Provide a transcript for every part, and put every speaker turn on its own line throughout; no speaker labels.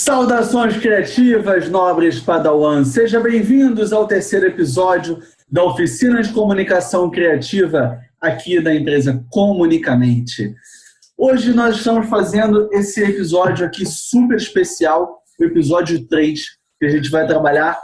Saudações criativas, nobres Padawans. Sejam bem-vindos ao terceiro episódio da Oficina de Comunicação Criativa aqui da empresa Comunicamente. Hoje nós estamos fazendo esse episódio aqui super especial, o episódio 3, que a gente vai trabalhar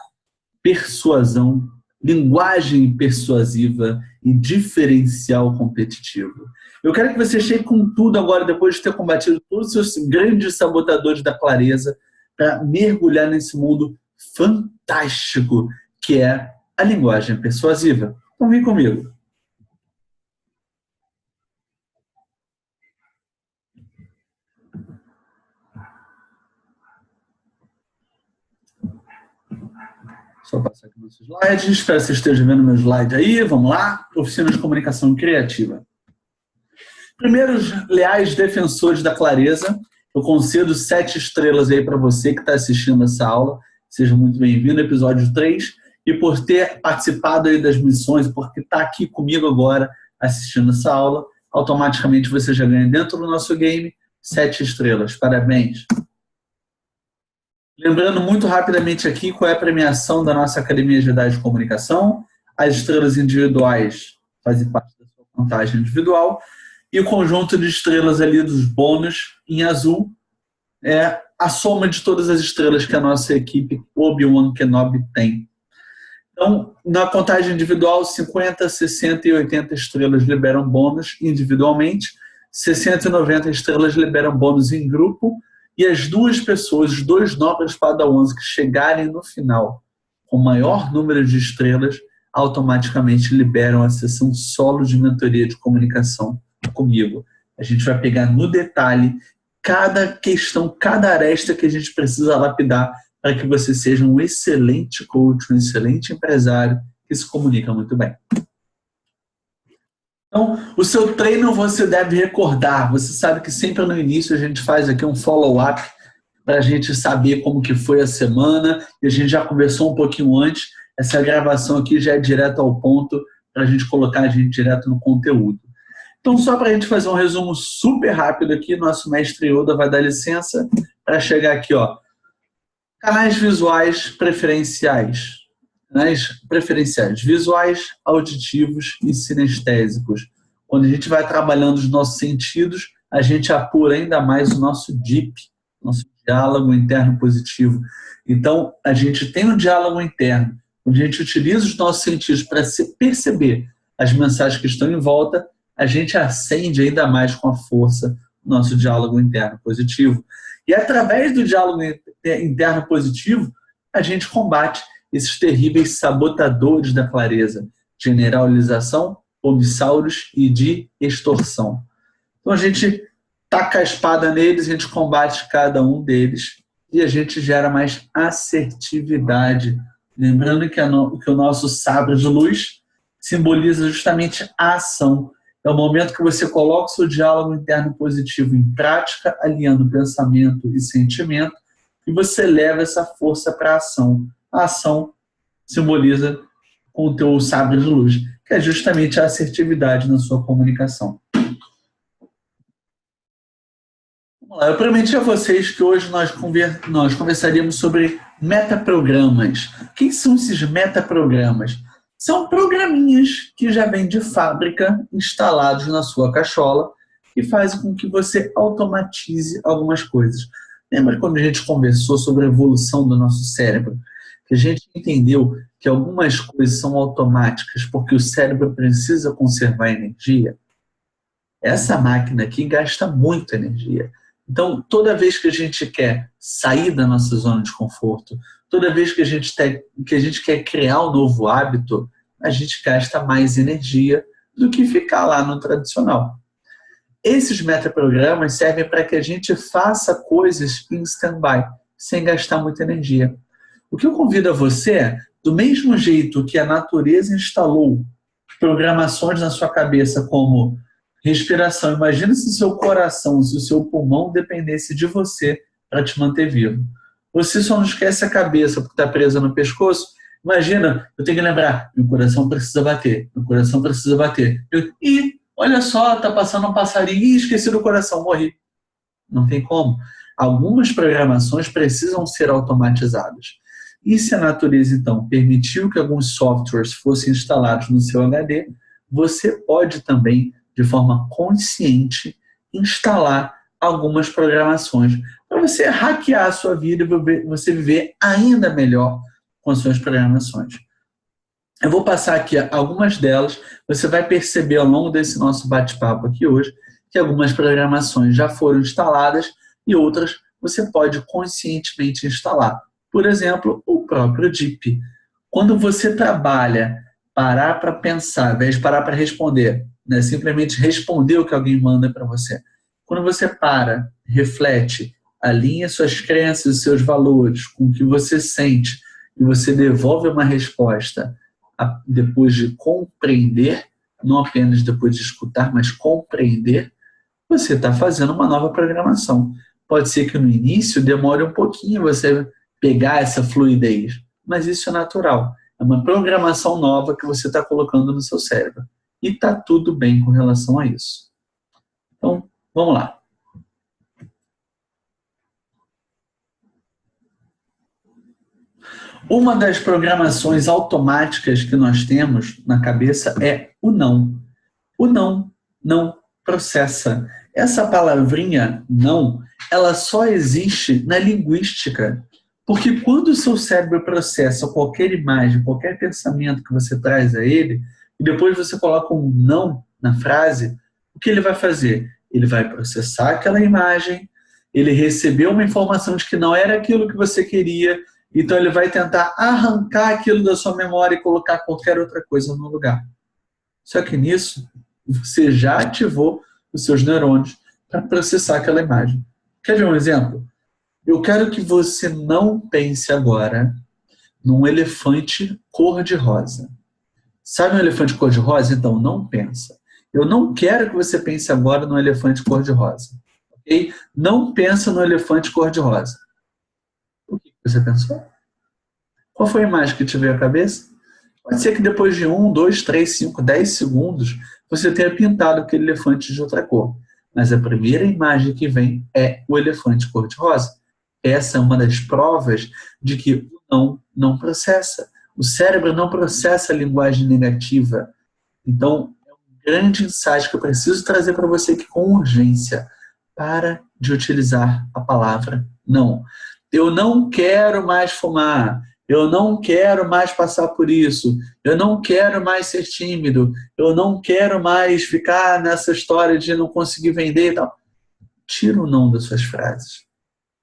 persuasão, linguagem persuasiva e diferencial competitivo. Eu quero que você chegue com tudo agora, depois de ter combatido todos os seus grandes sabotadores da clareza, para mergulhar nesse mundo fantástico que é a linguagem persuasiva. Então vem comigo. Só passar aqui nos slides. Espero que você esteja vendo meu slide aí. Vamos lá. Oficina de Comunicação Criativa. Primeiros leais defensores da clareza, eu concedo 7 estrelas aí para você que está assistindo essa aula. Seja muito bem-vindo, episódio 3. E por ter participado aí das missões, porque está aqui comigo agora assistindo essa aula, automaticamente você já ganha dentro do nosso game 7 estrelas. Parabéns! Lembrando muito rapidamente aqui qual é a premiação da nossa Academia Jedi de Comunicação. As estrelas individuais fazem parte da sua contagem individual. E o conjunto de estrelas ali dos bônus em azul é a soma de todas as estrelas que a nossa equipe Obi-Wan Kenobi tem. Então, na contagem individual, 50, 60 e 80 estrelas liberam bônus individualmente, 60 e 90 estrelas liberam bônus em grupo, e as duas pessoas, os dois nobres padawans que chegarem no final com o maior número de estrelas, automaticamente liberam a sessão solo de mentoria de comunicação comigo. A gente vai pegar no detalhe cada questão, cada aresta que a gente precisa lapidar para que você seja um excelente coach, um excelente empresário que se comunica muito bem. Então, o seu treino você deve recordar. Você sabe que sempre no início a gente faz aqui um follow-up para a gente saber como que foi a semana, e a gente já conversou um pouquinho antes. Essa gravação aqui já é direto ao ponto para a gente colocar a gente direto no conteúdo. Então, só para a gente fazer um resumo super rápido aqui, nosso mestre Yoda vai dar licença para chegar aqui, ó. Canais visuais preferenciais. Canais preferenciais visuais, auditivos e sinestésicos. Quando a gente vai trabalhando os nossos sentidos, a gente apura ainda mais o nosso DIP, nosso diálogo interno positivo. Então, a gente tem um diálogo interno, onde a gente utiliza os nossos sentidos para perceber as mensagens que estão em volta, a gente acende ainda mais com a força o nosso diálogo interno positivo. E através do diálogo interno positivo, a gente combate esses terríveis sabotadores da clareza, generalização, obsauros e de extorsão. Então a gente taca a espada neles, a gente combate cada um deles e a gente gera mais assertividade. Lembrando que o nosso sabre de luz simboliza justamente a ação. É o momento que você coloca o seu diálogo interno positivo em prática, alinhando pensamento e sentimento, e você leva essa força para a ação. A ação simboliza com o teu sabre de luz, que é justamente a assertividade na sua comunicação. Vamos lá, eu prometi a vocês que hoje nós conversaríamos sobre metaprogramas. O que são esses metaprogramas? São programinhas que já vêm de fábrica instalados na sua cachola e fazem com que você automatize algumas coisas. Lembra quando a gente conversou sobre a evolução do nosso cérebro? Que a gente entendeu que algumas coisas são automáticas porque o cérebro precisa conservar energia? Essa máquina aqui gasta muita energia. Então, toda vez que a gente quer sair da nossa zona de conforto, toda vez que a gente quer criar um novo hábito, a gente gasta mais energia do que ficar lá no tradicional. Esses metaprogramas servem para que a gente faça coisas em stand-by, sem gastar muita energia. O que eu convido a você é, do mesmo jeito que a natureza instalou programações na sua cabeça como respiração, imagina se o seu coração, se o seu pulmão dependesse de você para te manter vivo. Você só não esquece a cabeça porque está presa no pescoço. Imagina, eu tenho que lembrar, meu coração precisa bater, meu coração precisa bater. Olha só, está passando um passarinho, esqueci do coração, morri. Não tem como. Algumas programações precisam ser automatizadas. E se a natureza, então, permitiu que alguns softwares fossem instalados no seu HD, você pode também, de forma consciente, instalar algumas programações para você hackear a sua vida e você viver ainda melhor com as suas programações. Eu vou passar aqui algumas delas, você vai perceber ao longo desse nosso bate-papo aqui hoje que algumas programações já foram instaladas e outras você pode conscientemente instalar. Por exemplo, o próprio DeepL. Quando você trabalha, parar para pensar, ao invés de parar para responder, né, simplesmente responder o que alguém manda para você. Quando você para, reflete, alinha suas crenças e seus valores com o que você sente e você devolve uma resposta depois de compreender, não apenas depois de escutar, mas compreender, você está fazendo uma nova programação. Pode ser que no início demore um pouquinho você pegar essa fluidez, mas isso é natural. É uma programação nova que você está colocando no seu cérebro. E está tudo bem com relação a isso. Então, vamos lá. Uma das programações automáticas que nós temos na cabeça é o não. O não processa. Essa palavrinha não, ela só existe na linguística. Porque quando o seu cérebro processa qualquer imagem, qualquer pensamento que você traz a ele, e depois você coloca um não na frase, o que ele vai fazer? Ele vai processar aquela imagem, ele recebeu uma informação de que não era aquilo que você queria, então ele vai tentar arrancar aquilo da sua memória e colocar qualquer outra coisa no lugar. Só que nisso, você já ativou os seus neurônios para processar aquela imagem. Quer ver um exemplo? Eu quero que você não pense agora num elefante cor-de-rosa. Sabe um elefante cor-de-rosa? Então, não pensa. Eu não quero que você pense agora num elefante cor-de-rosa. Ok? Não pensa no elefante cor-de-rosa. O que você pensou? Qual foi a imagem que te veio à cabeça? Pode ser que depois de 1, 2, 3, 5, 10 segundos você tenha pintado aquele elefante de outra cor. Mas a primeira imagem que vem é o elefante cor-de-rosa. Essa é uma das provas de que o não processa. O cérebro não processa a linguagem negativa. Então, é um grande insight que eu preciso trazer para você aqui com urgência. Para de utilizar a palavra não. Eu não quero mais fumar. Eu não quero mais passar por isso. Eu não quero mais ser tímido. Eu não quero mais ficar nessa história de não conseguir vender e tal. Tira o não das suas frases.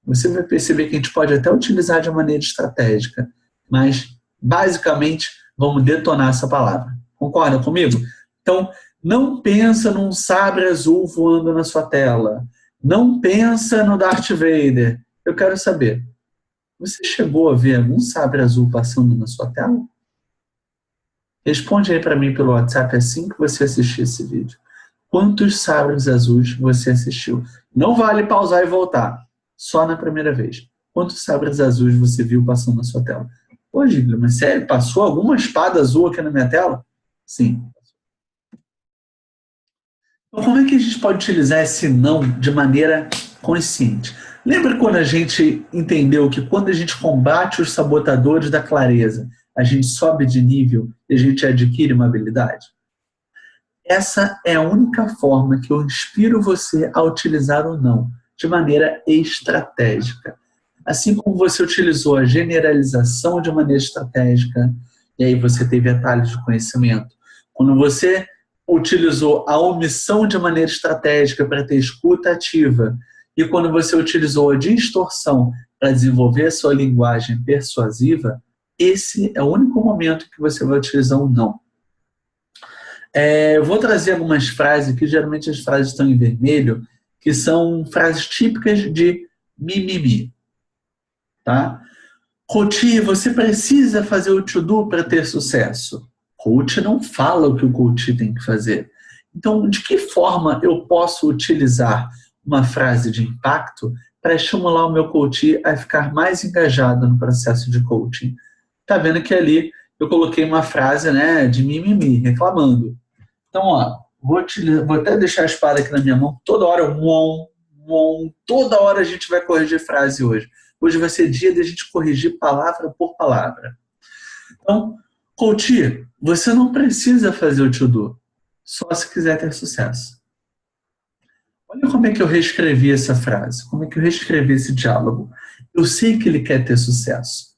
Você vai perceber que a gente pode até utilizar de maneira estratégica, mas, basicamente, vamos detonar essa palavra. Concorda comigo? Então, não pensa num sabre azul voando na sua tela. Não pensa no Darth Vader. Eu quero saber, você chegou a ver algum sabre azul passando na sua tela? Responde aí para mim pelo WhatsApp assim que você assistir esse vídeo. Quantos sabres azuis você assistiu? Não vale pausar e voltar. Só na primeira vez. Quantos sabres azuis você viu passando na sua tela? Pô, Gílio, mas sério? Passou alguma espada azul aqui na minha tela? Sim. Então, como é que a gente pode utilizar esse não de maneira consciente? Lembra quando a gente entendeu que quando a gente combate os sabotadores da clareza, a gente sobe de nível e a gente adquire uma habilidade? Essa é a única forma que eu inspiro você a utilizar o não, de maneira estratégica. Assim como você utilizou a generalização de maneira estratégica, e aí você teve atalhos de conhecimento. Quando você utilizou a omissão de maneira estratégica para ter escuta ativa, e quando você utilizou a distorção para desenvolver a sua linguagem persuasiva, esse é o único momento que você vai utilizar um não. Eu vou trazer algumas frases aqui, geralmente as frases estão em vermelho, que são frases típicas de mimimi. Tá? Coach, você precisa fazer o to-do para ter sucesso. Coach não fala o que o coach tem que fazer. Então, de que forma eu posso utilizar uma frase de impacto para estimular o meu coach a ficar mais engajado no processo de coaching? Tá vendo que ali eu coloquei uma frase, né, de mimimi, reclamando. Então, ó, vou até deixar a espada aqui na minha mão, toda hora, Toda hora a gente vai corrigir frase hoje. Hoje vai ser dia de a gente corrigir palavra por palavra. Então, coach, você não precisa fazer o to-do, só se quiser ter sucesso. Olha como é que eu reescrevi essa frase, como é que eu reescrevi esse diálogo. Eu sei que ele quer ter sucesso.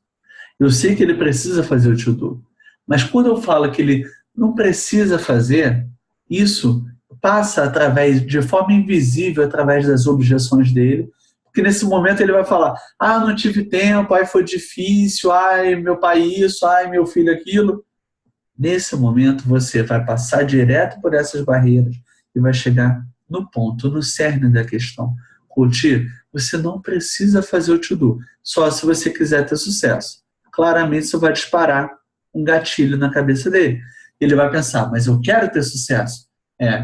Eu sei que ele precisa fazer o to-do. Mas quando eu falo que ele não precisa fazer, isso passa de forma invisível, através das objeções dele, porque nesse momento ele vai falar, não tive tempo, foi difícil, meu pai isso, meu filho aquilo. Nesse momento você vai passar direto por essas barreiras e vai chegar no ponto, no cerne da questão. Coach, você não precisa fazer o to-do, só se você quiser ter sucesso. Claramente isso vai disparar um gatilho na cabeça dele. Ele vai pensar, mas eu quero ter sucesso.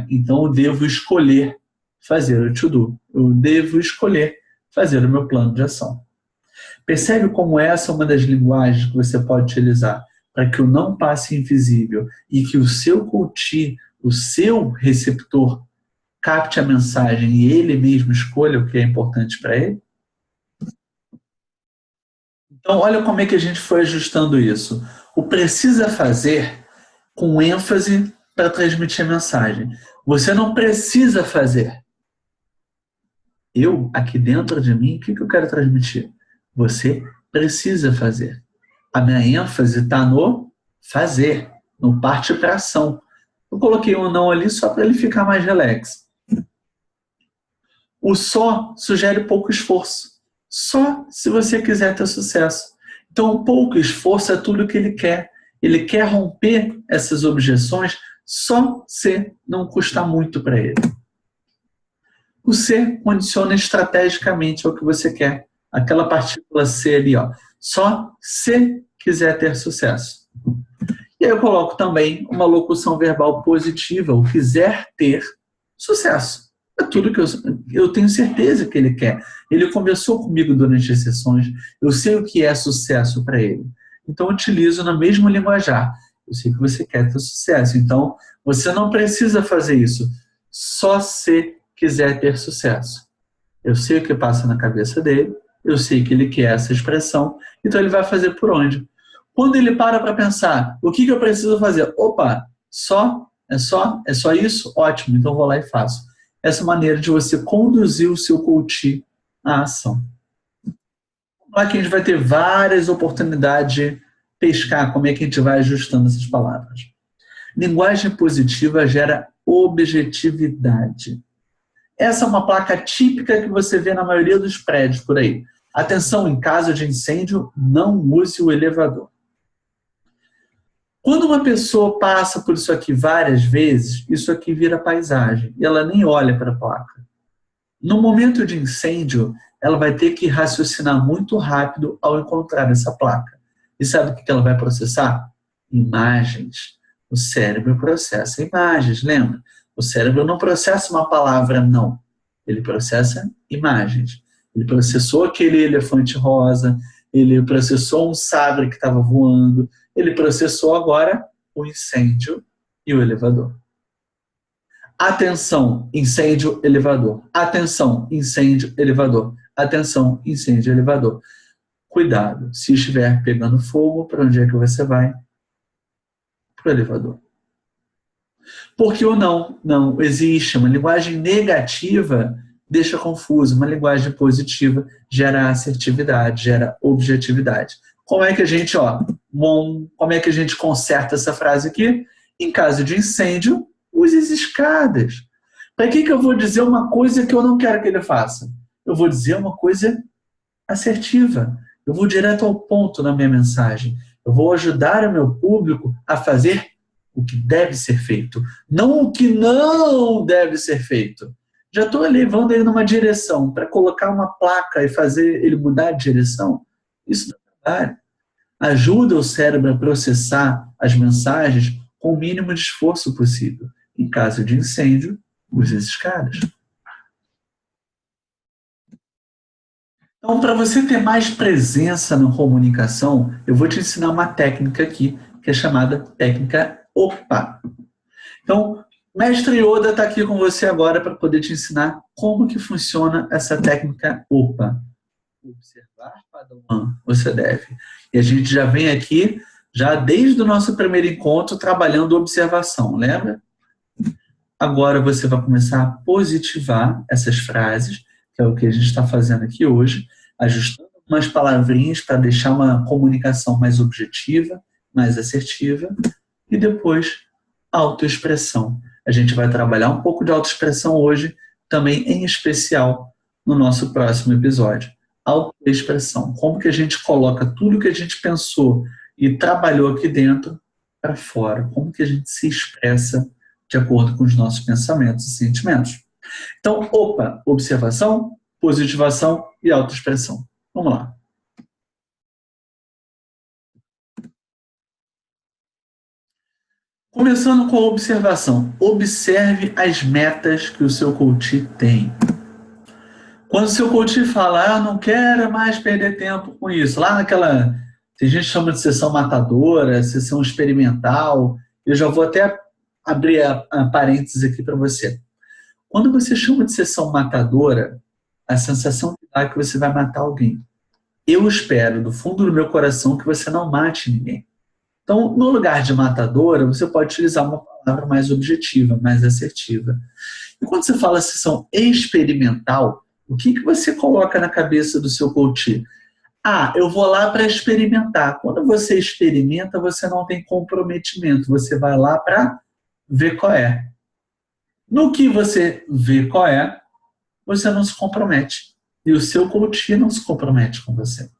Então eu devo escolher fazer o to-do. Eu devo escolher fazer o meu plano de ação. Percebe como essa é uma das linguagens que você pode utilizar para que o não passe invisível e que o seu coach, o seu receptor, capte a mensagem e ele mesmo escolha o que é importante para ele? Então, olha como é que a gente foi ajustando isso. O precisa fazer com ênfase para transmitir a mensagem. Você não precisa fazer. Eu, aqui dentro de mim, o que eu quero transmitir? Você precisa fazer. A minha ênfase está no fazer, no parte para ação. Eu coloquei um não ali só para ele ficar mais relax. O só sugere pouco esforço. Só se você quiser ter sucesso. Então, pouco esforço é tudo que ele quer. Ele quer romper essas objeções só se não custar muito para ele. O C condiciona estrategicamente ao que você quer. Aquela partícula C ali, só se quiser ter sucesso. E aí eu coloco também uma locução verbal positiva, o quiser ter sucesso. É tudo que eu tenho certeza que ele quer. Ele conversou comigo durante as sessões, eu sei o que é sucesso para ele. Então eu utilizo no mesmo linguajar. Eu sei que você quer ter sucesso, então você não precisa fazer isso, só se quiser ter sucesso. Eu sei o que passa na cabeça dele, eu sei que ele quer essa expressão, então ele vai fazer por onde? Quando ele para pensar, o que eu preciso fazer? Opa, é só isso? Ótimo, então vou lá e faço. Essa maneira de você conduzir o seu coach à ação. Aqui a gente vai ter várias oportunidades de pescar como é que a gente vai ajustando essas palavras. Linguagem positiva gera objetividade. Essa é uma placa típica que você vê na maioria dos prédios por aí. Atenção, em caso de incêndio, não use o elevador. Quando uma pessoa passa por isso aqui várias vezes, isso aqui vira paisagem e ela nem olha para a placa. No momento de incêndio, ela vai ter que raciocinar muito rápido ao encontrar essa placa. E sabe o que ela vai processar? Imagens. O cérebro processa imagens, lembra? O cérebro não processa uma palavra não, ele processa imagens. Ele processou aquele elefante rosa, ele processou um sabre que estava voando, ele processou agora o incêndio e o elevador. Atenção, incêndio, elevador. Atenção, incêndio, elevador. Atenção, incêndio, elevador. Cuidado, se estiver pegando fogo, para onde é que você vai? Para o elevador. Porque o não existe. Uma linguagem negativa deixa confuso. Uma linguagem positiva gera assertividade, gera objetividade. Como é que a gente, como é que a gente conserta essa frase aqui? Em caso de incêndio, use as escadas. Para que eu vou dizer uma coisa que eu não quero que ele faça? Eu vou dizer uma coisa assertiva. Eu vou direto ao ponto na minha mensagem. Eu vou ajudar o meu público a fazer o que deve ser feito, não o que não deve ser feito. Já estou levando ele numa direção. Para colocar uma placa e fazer ele mudar de direção, isso não é trabalho. Ajuda o cérebro a processar as mensagens com o mínimo de esforço possível. Em caso de incêndio, use as escadas. Então, para você ter mais presença na comunicação, eu vou te ensinar uma técnica aqui, que é chamada técnica OPA. Então, Mestre Yoda está aqui com você agora para poder te ensinar como que funciona essa técnica OPA. Observar, Padawan, você deve. E a gente já vem aqui, já desde o nosso primeiro encontro, trabalhando observação, lembra? Agora você vai começar a positivar essas frases, que é o que a gente está fazendo aqui hoje, ajustando umas palavrinhas para deixar uma comunicação mais objetiva, mais assertiva, e depois autoexpressão. A gente vai trabalhar um pouco de autoexpressão hoje, também em especial no nosso próximo episódio. Autoexpressão. Como que a gente coloca tudo que a gente pensou e trabalhou aqui dentro para fora. Como que a gente se expressa de acordo com os nossos pensamentos e sentimentos. Então, OPA, observação, positivação e autoexpressão. Vamos lá. Começando com a observação. Observe as metas que o seu coach tem. Quando o seu coach fala, eu não quero mais perder tempo com isso, lá naquela, tem gente que chama de sessão matadora, sessão experimental, eu já vou até abrir a parênteses aqui para você. Quando você chama de sessão matadora, a sensação que dá é que você vai matar alguém. Eu espero, do fundo do meu coração, que você não mate ninguém. Então, no lugar de matadora, você pode utilizar uma palavra mais objetiva, mais assertiva. E quando você fala sessão experimental, o que você coloca na cabeça do seu coach? Ah, eu vou lá para experimentar. Quando você experimenta, você não tem comprometimento. Você vai lá para ver qual é. No que você vê qual é, você não se compromete. E o seu coach não se compromete com você.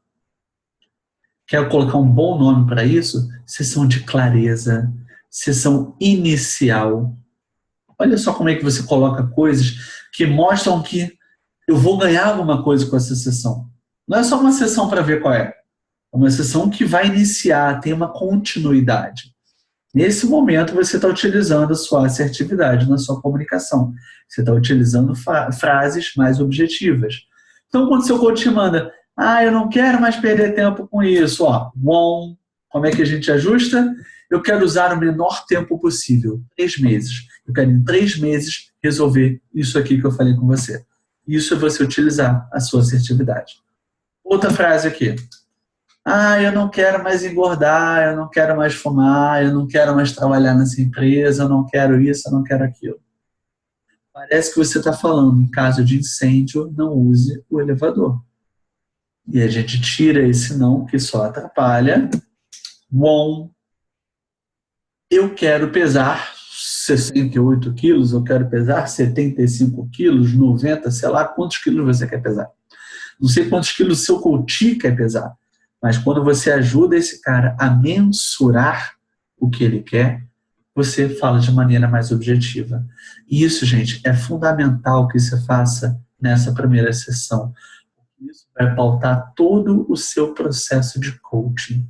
Quero colocar um bom nome para isso? Sessão de clareza, sessão inicial. Olha só como é que você coloca coisas que mostram que eu vou ganhar alguma coisa com essa sessão. Não é só uma sessão para ver qual é. É uma sessão que vai iniciar, tem uma continuidade. Nesse momento, você está utilizando a sua assertividade na sua comunicação. Você está utilizando frases mais objetivas. Então, quando seu coach te manda, eu não quero mais perder tempo com isso. Bom, como é que a gente ajusta? Eu quero usar o menor tempo possível, 3 meses. Eu quero em 3 meses resolver isso aqui que eu falei com você. Isso é você utilizar a sua assertividade. Outra frase aqui. Eu não quero mais engordar, eu não quero mais fumar, eu não quero mais trabalhar nessa empresa, eu não quero isso, eu não quero aquilo. Parece que você está falando, em caso de incêndio, não use o elevador. E a gente tira esse não, que só atrapalha. Bom, eu quero pesar 68 quilos, eu quero pesar 75 quilos, 90, sei lá quantos quilos você quer pesar. Não sei quantos quilos o seu coach quer pesar. Mas quando você ajuda esse cara a mensurar o que ele quer, você fala de maneira mais objetiva. E isso, gente, é fundamental que você faça nessa primeira sessão. Isso vai pautar todo o seu processo de coaching.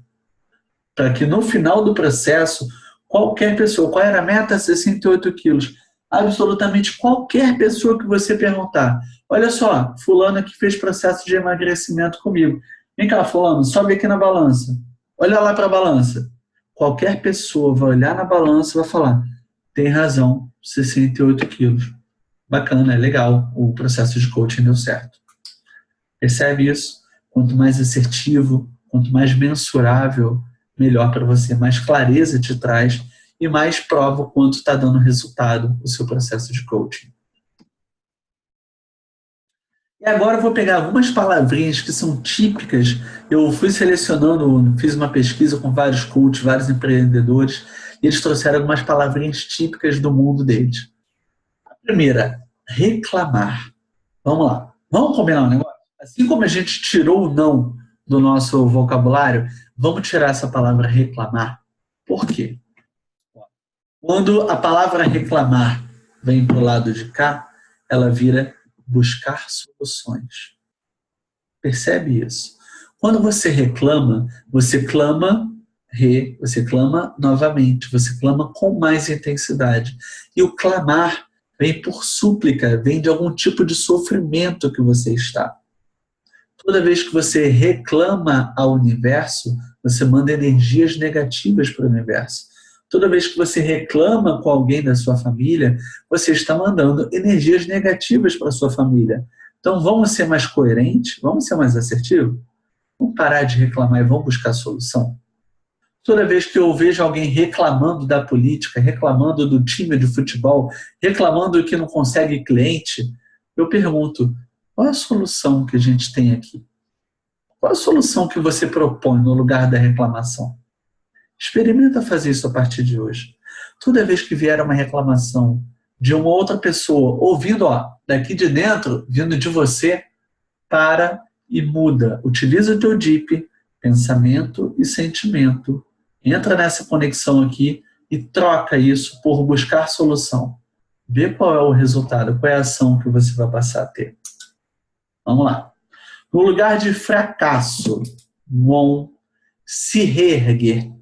Para que no final do processo, qualquer pessoa, qual era a meta? 68 quilos. Absolutamente qualquer pessoa que você perguntar. Olha só, fulano que fez processo de emagrecimento comigo. Vem cá, fulano, sobe aqui na balança. Olha lá para a balança. Qualquer pessoa vai olhar na balança e vai falar, tem razão, 68 quilos. Bacana, é legal, o processo de coaching deu certo. Percebe isso? Quanto mais assertivo, quanto mais mensurável, melhor para você, mais clareza te traz e mais prova o quanto está dando resultado o seu processo de coaching. E agora eu vou pegar algumas palavrinhas que são típicas. Eu fui selecionando, fiz uma pesquisa com vários coaches, vários empreendedores, e eles trouxeram algumas palavrinhas típicas do mundo deles. A primeira, reclamar. Vamos lá. Vamos combinar um negócio? Assim como a gente tirou o não do nosso vocabulário, vamos tirar essa palavra reclamar. Por quê? Quando a palavra reclamar vem para o lado de cá, ela vira buscar soluções. Percebe isso? Quando você reclama, você clama novamente, você clama com mais intensidade. E o clamar vem por súplica, vem de algum tipo de sofrimento que você está. Toda vez que você reclama ao universo, você manda energias negativas para o universo. Toda vez que você reclama com alguém da sua família, você está mandando energias negativas para a sua família. Então vamos ser mais coerentes, vamos ser mais assertivos, vamos parar de reclamar e vamos buscar solução. Toda vez que eu vejo alguém reclamando da política, reclamando do time de futebol, reclamando que não consegue cliente, eu pergunto, qual é a solução que a gente tem aqui? Qual é a solução que você propõe no lugar da reclamação? Experimenta fazer isso a partir de hoje. Toda vez que vier uma reclamação de uma outra pessoa, ouvindo daqui de dentro, vindo de você, para e muda. Utiliza o teu DIP, pensamento e sentimento. Entra nessa conexão aqui e troca isso por buscar solução. Vê qual é o resultado, qual é a ação que você vai passar a ter. Vamos lá. No lugar de fracasso, se reerguer.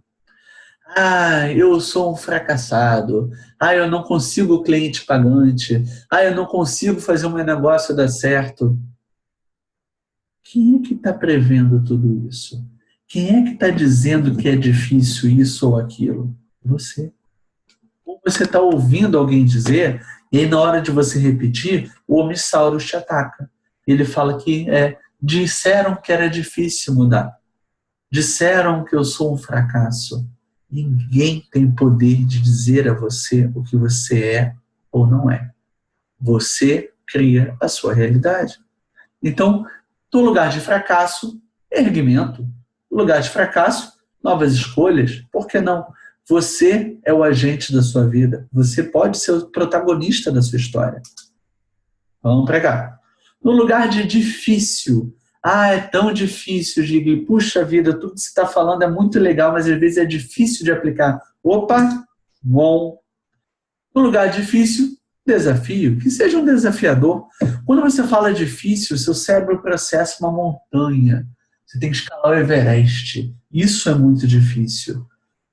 Eu sou um fracassado. Eu não consigo cliente pagante. Eu não consigo fazer o meu negócio dar certo. Quem é que está prevendo tudo isso? Quem é que está dizendo que é difícil isso ou aquilo? Você. Ou você está ouvindo alguém dizer, e aí na hora de você repetir, o Homissaurus te ataca. Ele fala que disseram que era difícil mudar. Disseram que eu sou um fracasso. Ninguém tem poder de dizer a você o que você é ou não é. Você cria a sua realidade. Então, no lugar de fracasso, erguimento. No lugar de fracasso, novas escolhas. Por que não? Você é o agente da sua vida. Você pode ser o protagonista da sua história. Vamos pregar. No lugar de difícil. É tão difícil, Gigli. Puxa vida, tudo que você está falando é muito legal, mas às vezes é difícil de aplicar. Opa, bom. No lugar difícil, desafio. Que seja um desafiador. Quando você fala difícil, seu cérebro processa uma montanha. Você tem que escalar o Everest. Isso é muito difícil.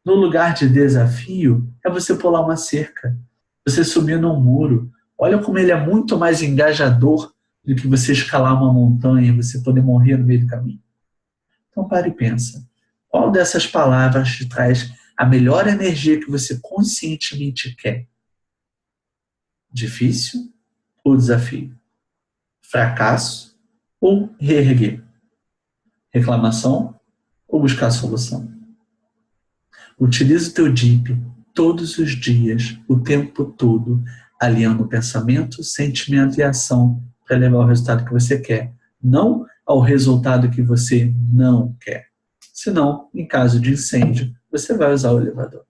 No lugar de desafio, é você pular uma cerca. Você subir num muro. Olha como ele é muito mais engajador do que você escalar uma montanha e você poder morrer no meio do caminho. Então pare e pensa. Qual dessas palavras te traz a melhor energia que você conscientemente quer? Difícil ou desafio? Fracasso ou reerguer? Reclamação ou buscar solução? Utilize o teu DIP todos os dias, o tempo todo, alinhando o pensamento, sentimento e ação para levar ao resultado que você quer, não ao resultado que você não quer. Senão, em caso de incêndio, você vai usar o elevador.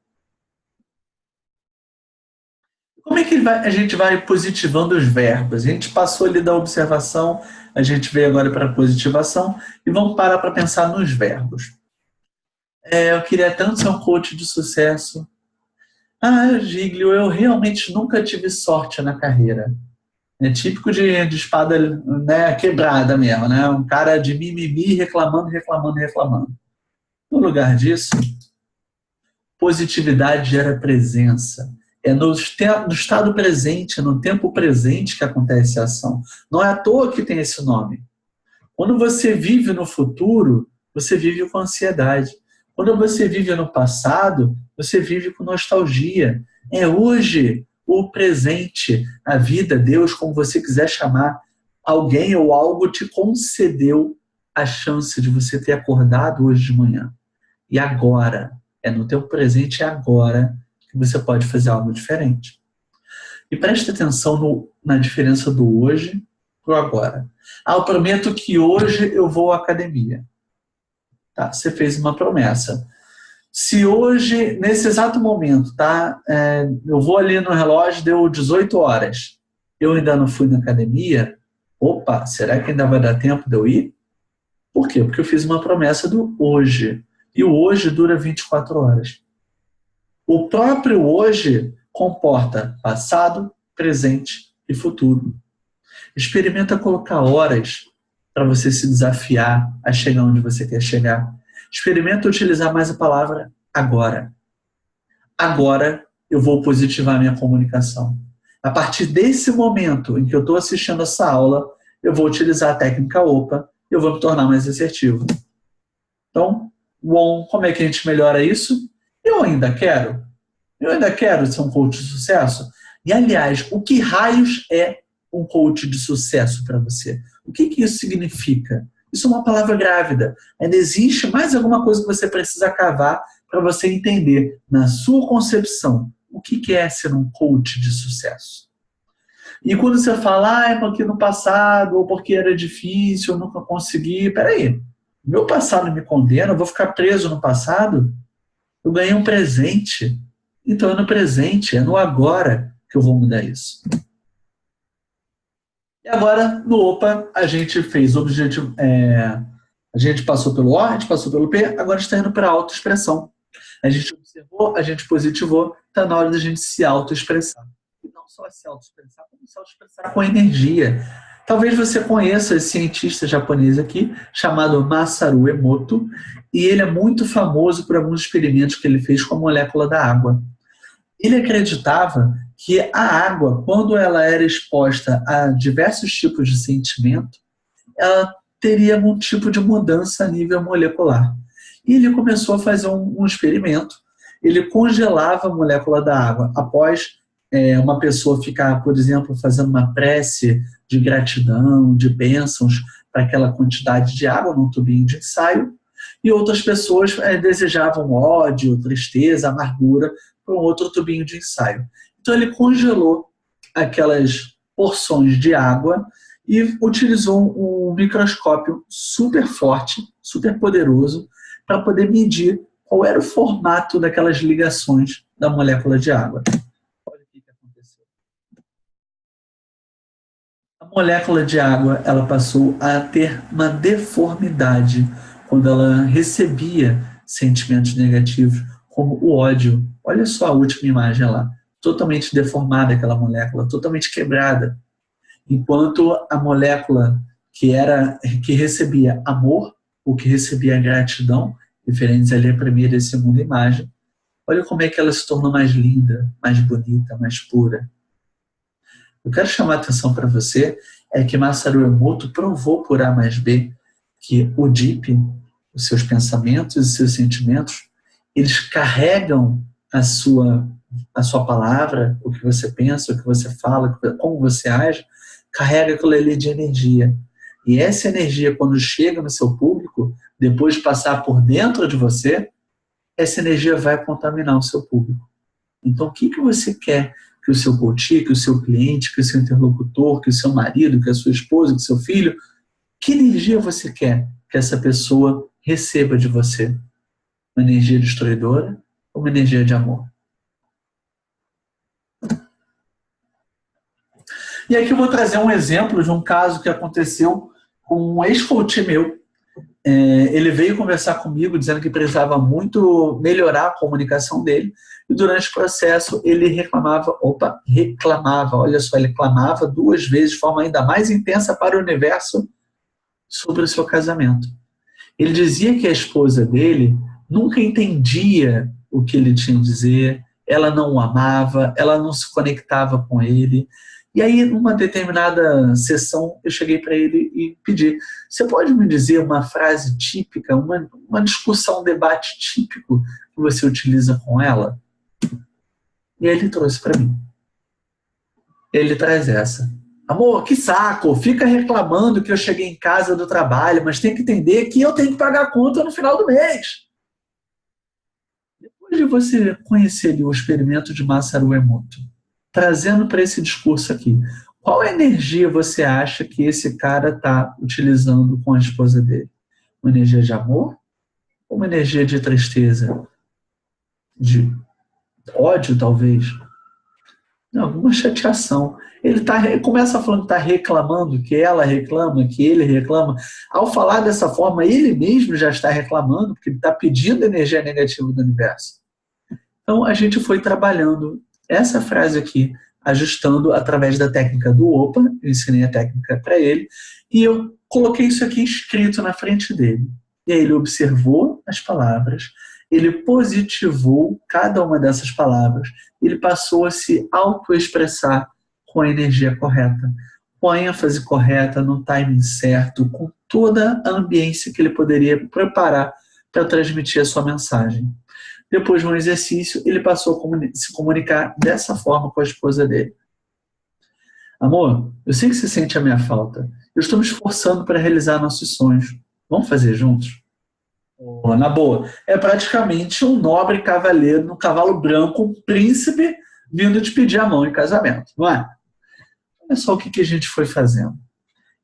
Como é que a gente vai positivando os verbos? A gente passou ali da observação, a gente veio agora para a positivação e vamos parar para pensar nos verbos. Eu queria tanto ser um coach de sucesso. Giglio, eu realmente nunca tive sorte na carreira. É típico de espada, né, quebrada mesmo, né? Um cara de mimimi reclamando. No lugar disso, positividade gera presença. É no estado presente, no tempo presente que acontece a ação. Não é à toa que tem esse nome. Quando você vive no futuro, você vive com ansiedade. Quando você vive no passado, você vive com nostalgia. É hoje o presente, a vida, Deus, como você quiser chamar. Alguém ou algo te concedeu a chance de você ter acordado hoje de manhã. E agora, é no teu presente, é agora que você pode fazer algo diferente. E preste atenção na diferença do hoje para o agora. Eu prometo que hoje eu vou à academia. Tá, você fez uma promessa. Se hoje, nesse exato momento, eu vou ali no relógio, deu 18 horas, eu ainda não fui na academia, será que ainda vai dar tempo de eu ir? Por quê? Porque eu fiz uma promessa do hoje. E o hoje dura 24 horas. O próprio hoje comporta passado, presente e futuro. Experimenta colocar horas para você se desafiar a chegar onde você quer chegar. Experimenta utilizar mais a palavra agora. Agora eu vou positivar minha comunicação. A partir desse momento em que eu estou assistindo essa aula, eu vou utilizar a técnica OPA e eu vou me tornar mais assertivo. Então, como é que a gente melhora isso? Eu ainda quero. Eu ainda quero ser um coach de sucesso? E, aliás, o que raios é um coach de sucesso para você? O que isso significa? Isso é uma palavra grávida. Ainda existe mais alguma coisa que você precisa cavar para você entender, na sua concepção, o que é ser um coach de sucesso. E quando você fala, é porque no passado, ou porque era difícil, eu nunca consegui. Peraí, meu passado me condena, eu vou ficar preso no passado? Eu ganhei um presente. Então é no presente, é no agora que eu vou mudar isso. E agora, no OPA, a gente fez o objetivo. A gente passou pelo O, a gente passou pelo P, agora está indo para a autoexpressão. A gente observou, a gente positivou, está na hora da gente se autoexpressar. E não só se autoexpressar, como se autoexpressar com energia. Talvez você conheça esse cientista japonês aqui, chamado Masaru Emoto, e ele é muito famoso por alguns experimentos que ele fez com a molécula da água. Ele acreditava que a água, quando ela era exposta a diversos tipos de sentimento, ela teria algum tipo de mudança a nível molecular. E ele começou a fazer um experimento. Ele congelava a molécula da água após uma pessoa ficar, por exemplo, fazendo uma prece de gratidão, de bênçãos para aquela quantidade de água num tubinho de ensaio, e outras pessoas desejavam ódio, tristeza, amargura para um outro tubinho de ensaio. Então ele congelou aquelas porções de água e utilizou um microscópio super forte, super poderoso, para poder medir qual era o formato daquelas ligações da molécula de água. Olha o que aconteceu. A molécula de água, ela passou a ter uma deformidade quando ela recebia sentimentos negativos, como o ódio. Olha só a última imagem lá. Totalmente deformada aquela molécula, totalmente quebrada. Enquanto a molécula que recebia amor, ou que recebia gratidão, referentes ali à primeira e segunda imagem, olha como é que ela se tornou mais linda, mais bonita, mais pura. Eu quero chamar a atenção para você é que Masaru Emoto provou por A mais B que o DIP, os seus pensamentos e seus sentimentos, eles carregam a sua palavra, o que você pensa, o que você fala, como você age, carrega aquilo ali de energia. E essa energia, quando chega no seu público, depois de passar por dentro de você, essa energia vai contaminar o seu público. Então, o que você quer que o seu coach, que o seu cliente, que o seu interlocutor, que o seu marido, que a sua esposa, que o seu filho, que energia você quer que essa pessoa receba de você? Uma energia destruidora ou uma energia de amor? E aqui eu vou trazer um exemplo de um caso que aconteceu com um ex-coach meu. Ele veio conversar comigo dizendo que precisava muito melhorar a comunicação dele, e durante o processo ele reclamava, olha só, ele clamava 2 vezes de forma ainda mais intensa para o universo sobre o seu casamento. Ele dizia que a esposa dele nunca entendia o que ele tinha a dizer, ela não o amava, ela não se conectava com ele. E aí, numa determinada sessão, eu cheguei para ele e pedi: você pode me dizer uma frase típica, uma discussão, um debate típico que você utiliza com ela? E aí ele trouxe para mim. Ele traz essa: amor, que saco, fica reclamando que eu cheguei em casa do trabalho, mas tem que entender que eu tenho que pagar a conta no final do mês. Depois de você conhecer ali o experimento de Masaru Emoto, trazendo para esse discurso aqui, qual energia você acha que esse cara está utilizando com a esposa dele? Uma energia de amor? Ou uma energia de tristeza? De ódio, talvez? Não, alguma chateação. Ele começa falando que está reclamando, que ela reclama, que ele reclama. Ao falar dessa forma, ele mesmo já está reclamando, porque ele está pedindo energia negativa do universo. Então, a gente foi trabalhando essa frase aqui, ajustando através da técnica do OPA, eu ensinei a técnica para ele, e eu coloquei isso aqui escrito na frente dele. E aí ele observou as palavras, ele positivou cada uma dessas palavras, ele passou a se autoexpressar com a energia correta, com a ênfase correta, no timing certo, com toda a ambiência que ele poderia preparar para transmitir a sua mensagem. Depois de um exercício, ele passou a se comunicar dessa forma com a esposa dele. Amor, eu sei que você sente a minha falta. Eu estou me esforçando para realizar nossos sonhos. Vamos fazer juntos? Oh, na boa, é praticamente um nobre cavaleiro no cavalo branco, um príncipe vindo te pedir a mão em casamento, não é? Olha só o que a gente foi fazendo.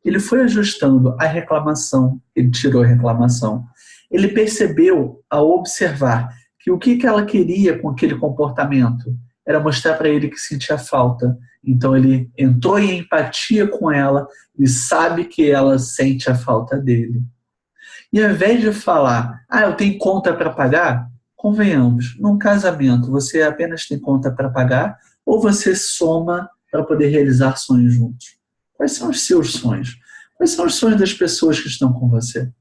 Ele foi ajustando a reclamação, ele tirou a reclamação. Ele percebeu, ao observar, que o que ela queria com aquele comportamento era mostrar para ele que sentia falta. Então ele entrou em empatia com ela e sabe que ela sente a falta dele. E ao invés de falar, eu tenho conta para pagar, convenhamos, num casamento você apenas tem conta para pagar ou você soma para poder realizar sonhos juntos? Quais são os seus sonhos? Quais são os sonhos das pessoas que estão com você?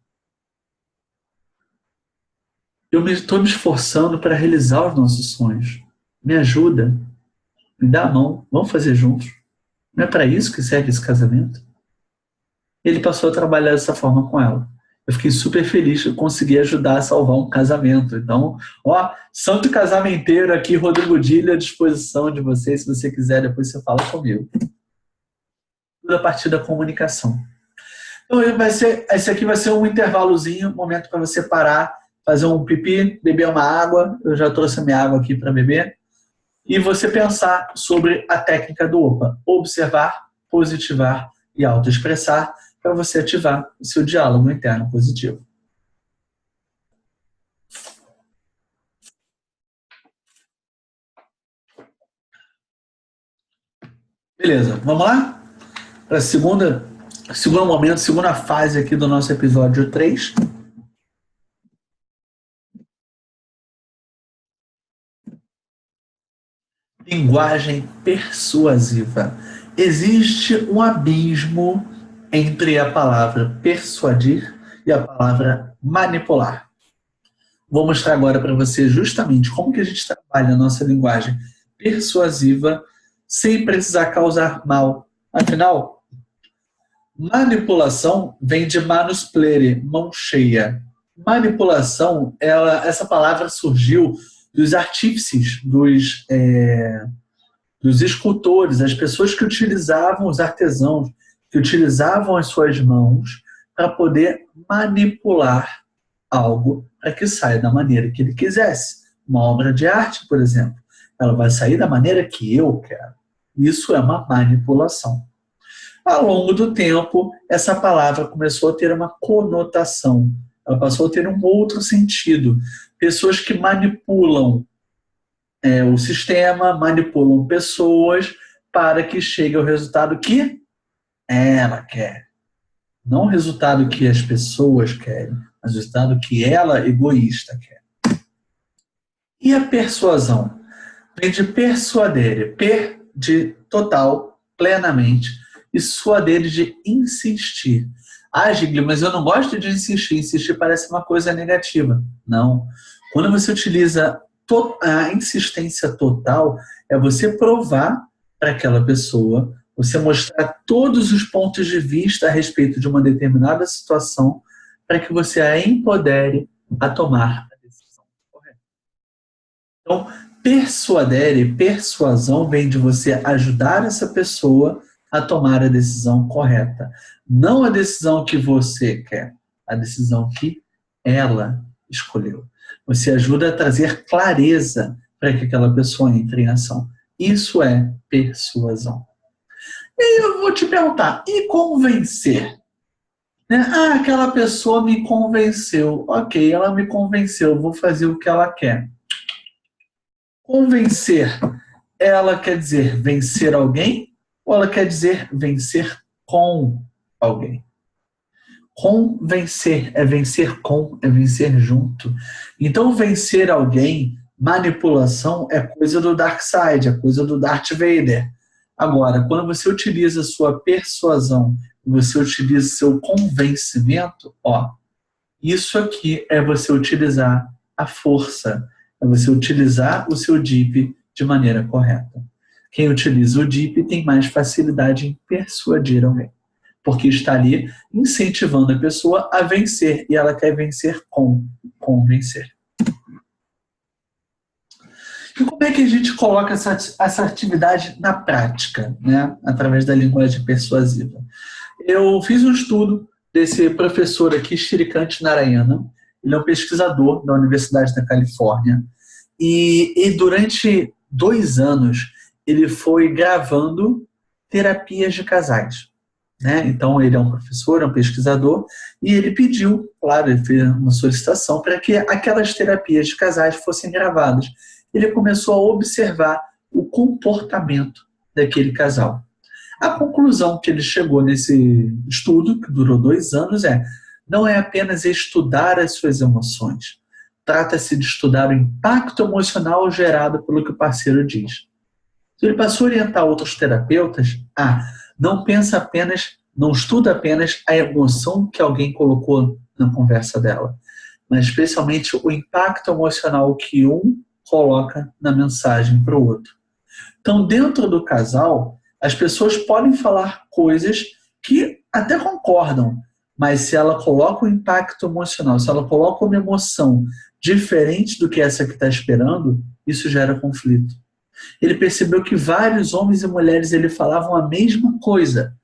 Eu estou me esforçando para realizar os nossos sonhos. Me ajuda, me dá a mão, vamos fazer juntos. Não é para isso que serve esse casamento? Ele passou a trabalhar dessa forma com ela. Eu fiquei super feliz de conseguir ajudar a salvar um casamento. Então, santo casamenteiro aqui, Rodrigo Dilha, à disposição de vocês. Se você quiser, depois você fala comigo. Tudo a partir da comunicação. Então, esse aqui vai ser um intervalozinho, um momento para você parar, fazer um pipi, beber uma água. Eu já trouxe a minha água aqui para beber. E você pensar sobre a técnica do OPA. Observar, positivar e autoexpressar, para você ativar o seu diálogo interno positivo. Beleza, vamos lá? Para o segundo momento, segunda fase aqui do nosso episódio 3. Linguagem persuasiva. Existe um abismo entre a palavra persuadir e a palavra manipular. Vou mostrar agora para você justamente como que a gente trabalha a nossa linguagem persuasiva sem precisar causar mal. Afinal, manipulação vem de manus plere, mão cheia. Manipulação, essa palavra surgiu dos artífices, dos escultores, as pessoas que utilizavam, os artesãos, que utilizavam as suas mãos para poder manipular algo para que saia da maneira que ele quisesse. Uma obra de arte, por exemplo, ela vai sair da maneira que eu quero. Isso é uma manipulação. Ao longo do tempo, essa palavra começou a ter uma conotação. Ela passou a ter um outro sentido. Pessoas que manipulam o sistema, manipulam pessoas para que chegue ao resultado que ela quer. Não o resultado que as pessoas querem, mas o resultado que ela, egoísta, quer. E a persuasão? Vem de persuadere, de total, plenamente, e suadere de insistir. Gigli, mas eu não gosto de insistir. Insistir parece uma coisa negativa. Não. Quando você utiliza a insistência total, é você provar para aquela pessoa, você mostrar todos os pontos de vista a respeito de uma determinada situação para que você a empodere a tomar a decisão correta. Então, persuadere, persuasão, vem de você ajudar essa pessoa a tomar a decisão correta. Não a decisão que você quer, a decisão que ela escolheu. Você ajuda a trazer clareza para que aquela pessoa entre em ação. Isso é persuasão. E eu vou te perguntar, e convencer? Aquela pessoa me convenceu. Ok, ela me convenceu, vou fazer o que ela quer. Convencer, ela quer dizer vencer alguém ou ela quer dizer vencer com alguém? Convencer é vencer com, é vencer junto. Então, vencer alguém, manipulação, é coisa do Darkseid, é coisa do Darth Vader. Agora, quando você utiliza sua persuasão, você utiliza seu convencimento, isso aqui é você utilizar a força, é você utilizar o seu DIP de maneira correta. Quem utiliza o DIP tem mais facilidade em persuadir alguém, porque está ali incentivando a pessoa a vencer, e ela quer vencer com convencer. E como é que a gente coloca essa atividade na prática, né? Através da linguagem persuasiva? Eu fiz um estudo desse professor aqui, Shrikant Narayana. Ele é um pesquisador da Universidade da Califórnia. E durante 2 anos, ele foi gravando terapias de casais, né? Então, ele é um professor, é um pesquisador, e ele pediu, claro, ele fez uma solicitação para que aquelas terapias de casais fossem gravadas. Ele começou a observar o comportamento daquele casal. A conclusão que ele chegou nesse estudo, que durou 2 anos, não é apenas estudar as suas emoções. Trata-se de estudar o impacto emocional gerado pelo que o parceiro diz. Ele passou a orientar outros terapeutas a não estuda apenas a emoção que alguém colocou na conversa dela, mas especialmente o impacto emocional que um coloca na mensagem para o outro. Então, dentro do casal, as pessoas podem falar coisas que até concordam, mas se ela coloca um impacto emocional, se ela coloca uma emoção diferente do que essa que está esperando, isso gera conflito. Ele percebeu que vários homens e mulheres falavam a mesma coisa,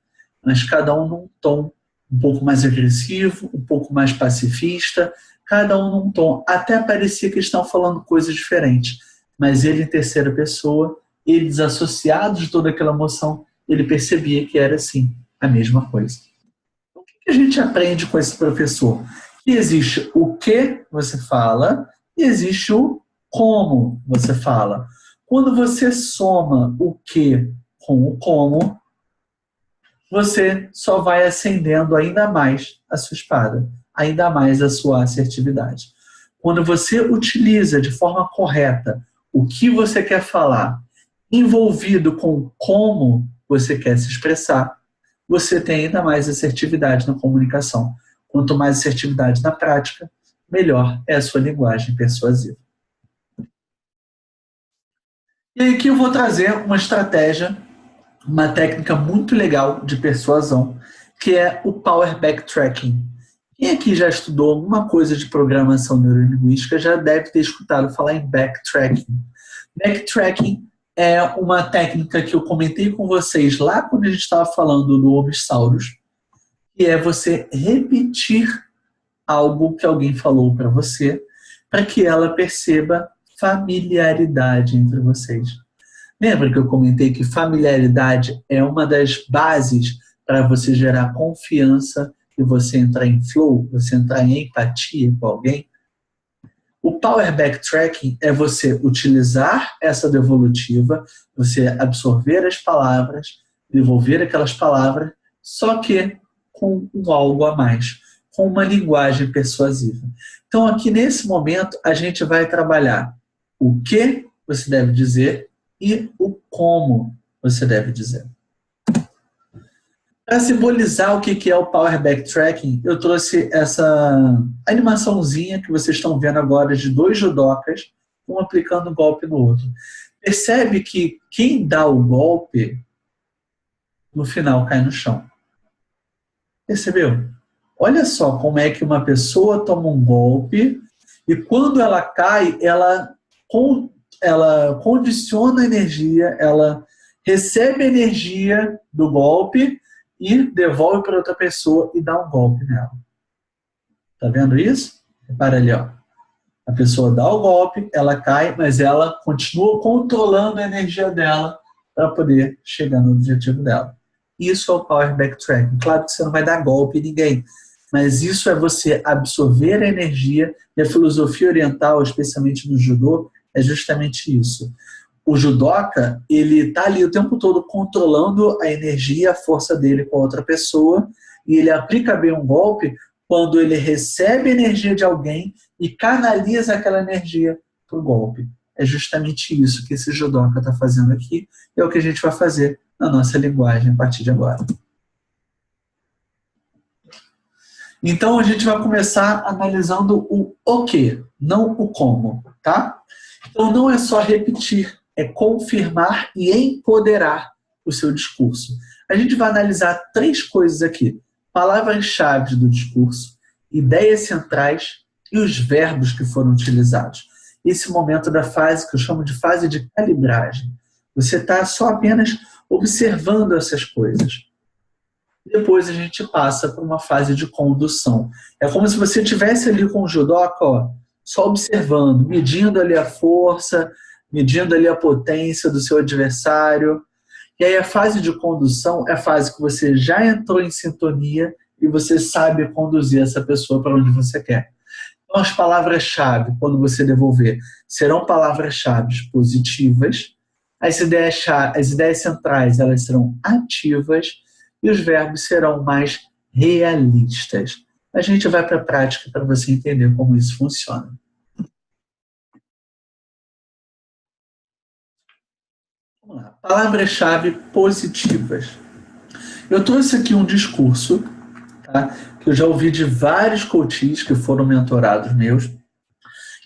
mas cada um num tom um pouco mais agressivo, um pouco mais pacifista, cada um num tom. Até parecia que estão falando coisas diferentes, mas ele em terceira pessoa, ele desassociado de toda aquela emoção, ele percebia que era assim, a mesma coisa. Então, o que a gente aprende com esse professor? Que existe o que você fala e existe o como você fala. Quando você soma o que com o como, você só vai acendendo ainda mais a sua espada, ainda mais a sua assertividade. Quando você utiliza de forma correta o que você quer falar, envolvido com como você quer se expressar, você tem ainda mais assertividade na comunicação. Quanto mais assertividade na prática, melhor é a sua linguagem persuasiva. E aqui eu vou trazer uma estratégia, uma técnica muito legal de persuasão, que é o Power Backtracking. Quem aqui já estudou alguma coisa de programação neurolinguística já deve ter escutado falar em backtracking. Backtracking é uma técnica que eu comentei com vocês lá quando a gente estava falando do Obsaurus, que é você repetir algo que alguém falou para você, para que ela perceba familiaridade entre vocês. Lembra que eu comentei que familiaridade é uma das bases para você gerar confiança e você entrar em flow, você entrar em empatia com alguém? O Power Backtracking é você utilizar essa devolutiva, você absorver as palavras, devolver aquelas palavras, só que com um algo a mais, com uma linguagem persuasiva. Então, aqui nesse momento, a gente vai trabalhar o que você deve dizer e o como você deve dizer. Para simbolizar o que é o Power Backtracking, eu trouxe essa animaçãozinha que vocês estão vendo agora de 2 judocas, um aplicando um golpe no outro. Percebe que quem dá o golpe, no final cai no chão. Percebeu? Olha só como é que uma pessoa toma um golpe e quando ela cai, ela condiciona a energia, ela recebe a energia do golpe e devolve para outra pessoa e dá um golpe nela. Tá vendo isso? Repara ali, ó. A pessoa dá o golpe, ela cai, mas ela continua controlando a energia dela para poder chegar no objetivo dela. Isso é o Power Backtracking. Claro que você não vai dar golpe em ninguém, mas isso é você absorver a energia, e a filosofia oriental, especialmente no judô, é justamente isso. O judoca, ele está ali o tempo todo controlando a energia, a força dele com a outra pessoa, e ele aplica bem um golpe quando ele recebe a energia de alguém e canaliza aquela energia para o golpe. É justamente isso que esse judoca está fazendo aqui, e é o que a gente vai fazer na nossa linguagem a partir de agora. Então, a gente vai começar analisando o que, não o como, tá? Então, não é só repetir, é confirmar e empoderar o seu discurso. A gente vai analisar 3 coisas aqui. Palavras-chave do discurso, ideias centrais e os verbos que foram utilizados. esse momento da fase que eu chamo de fase de calibragem. Você está só apenas observando essas coisas. Depois a gente passa para uma fase de condução. É como se você estivesse ali com o judoca, ó, só observando, medindo ali a força, medindo ali a potência do seu adversário. E aí a fase de condução é a fase que você já entrou em sintonia e você sabe conduzir essa pessoa para onde você quer. Então as palavras-chave, quando você devolver, serão palavras-chave positivas, as ideias centrais elas serão ativas e os verbos serão mais realistas. A gente vai para a prática para você entender como isso funciona. Vamos lá. Palavras-chave positivas. Eu trouxe aqui um discurso, tá, que eu já ouvi de vários coaches que foram mentorados meus.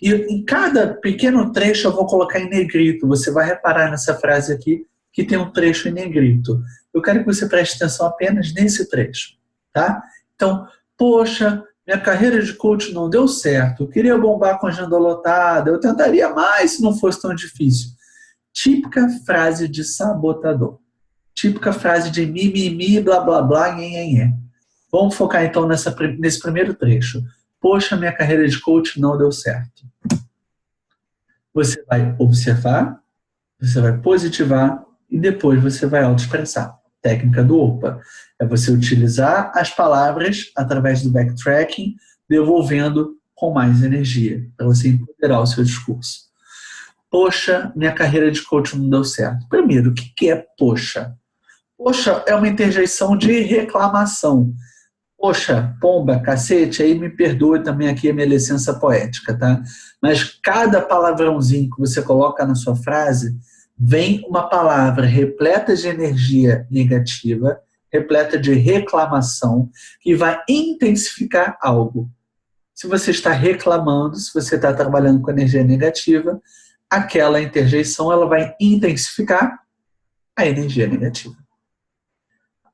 E em cada pequeno trecho eu vou colocar em negrito. Você vai reparar nessa frase aqui que tem um trecho em negrito. Eu quero que você preste atenção apenas nesse trecho, tá? Então, poxa, minha carreira de coach não deu certo. Eu queria bombar com a agenda lotada. Eu tentaria mais se não fosse tão difícil. Típica frase de sabotador. Típica frase de mimimi, blá, blá, blá, nhenhenhé. Vamos focar então nesse primeiro trecho. Poxa, minha carreira de coach não deu certo. Você vai observar, você vai positivar e depois você vai autoexpressar. Técnica do OPA. É você utilizar as palavras através do backtracking, devolvendo com mais energia, para você empoderar o seu discurso. Poxa, minha carreira de coach não deu certo. Primeiro, o que é poxa? Poxa é uma interjeição de reclamação. Poxa, pomba, cacete, aí me perdoe também aqui a minha licença poética, tá? Mas cada palavrãozinho que você coloca na sua frase, vem uma palavra repleta de energia negativa, repleta de reclamação, que vai intensificar algo. Se você está reclamando, se você está trabalhando com energia negativa, aquela interjeição ela vai intensificar a energia negativa.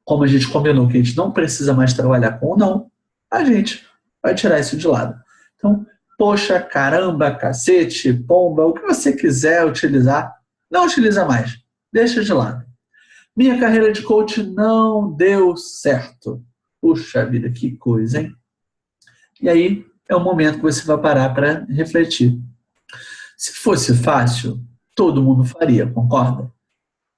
Como a gente combinou que a gente não precisa mais trabalhar com o não, a gente vai tirar isso de lado. Então, poxa, caramba, cacete, pomba, o que você quiser utilizar, não utiliza mais. Deixa de lado. Minha carreira de coach não deu certo. Puxa vida, que coisa, hein? E aí é o momento que você vai parar para refletir. Se fosse fácil, todo mundo faria, concorda?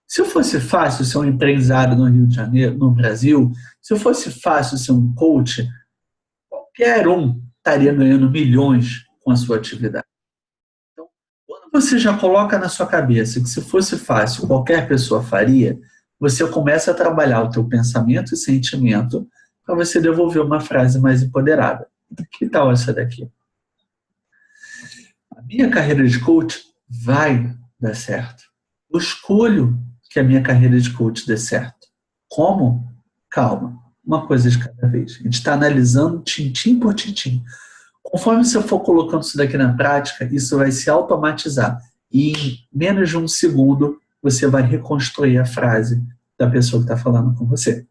Se fosse fácil ser um empresário no Rio de Janeiro, no Brasil, se fosse fácil ser um coach, qualquer um estaria ganhando milhões com a sua atividade. Então, quando você já coloca na sua cabeça que se fosse fácil, qualquer pessoa faria, você começa a trabalhar o teu pensamento e sentimento para você devolver uma frase mais empoderada. Que tal essa daqui? A minha carreira de coach vai dar certo. Eu escolho que a minha carreira de coach dê certo. Como? Calma. Uma coisa de cada vez. A gente está analisando tintim por tintim. Conforme você for colocando isso daqui na prática, isso vai se automatizar. E em menos de um segundo, você vai reconstruir a frase da pessoa que está falando com você.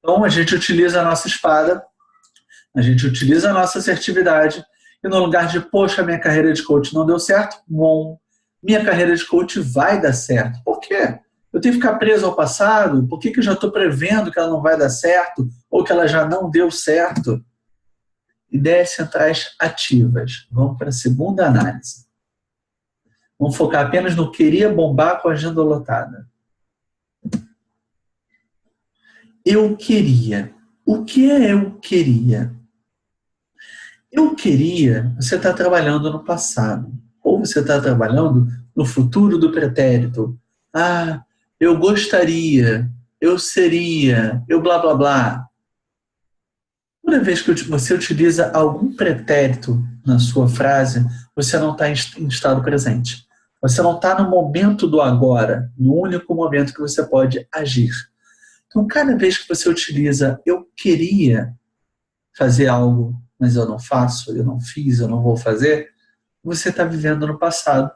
Então, a gente utiliza a nossa espada, a gente utiliza a nossa assertividade, e no lugar de, poxa, minha carreira de coach não deu certo, bom, minha carreira de coach vai dar certo. Por quê? Eu tenho que ficar preso ao passado? Por que eu já estou prevendo que ela não vai dar certo? Ou que ela já não deu certo? Ideias centrais ativas. Vamos para a segunda análise. Vamos focar apenas no queria bombar com a agenda lotada. Eu queria. O que é eu queria? Eu queria, você está trabalhando no passado. Ou você está trabalhando no futuro do pretérito. Ah, eu gostaria, eu seria, eu blá blá blá. Toda vez que você utiliza algum pretérito na sua frase, você não está em estado presente. Você não está no momento do agora, no único momento que você pode agir. Então, cada vez que você utiliza eu queria fazer algo, mas eu não faço, eu não fiz, eu não vou fazer, você está vivendo no passado.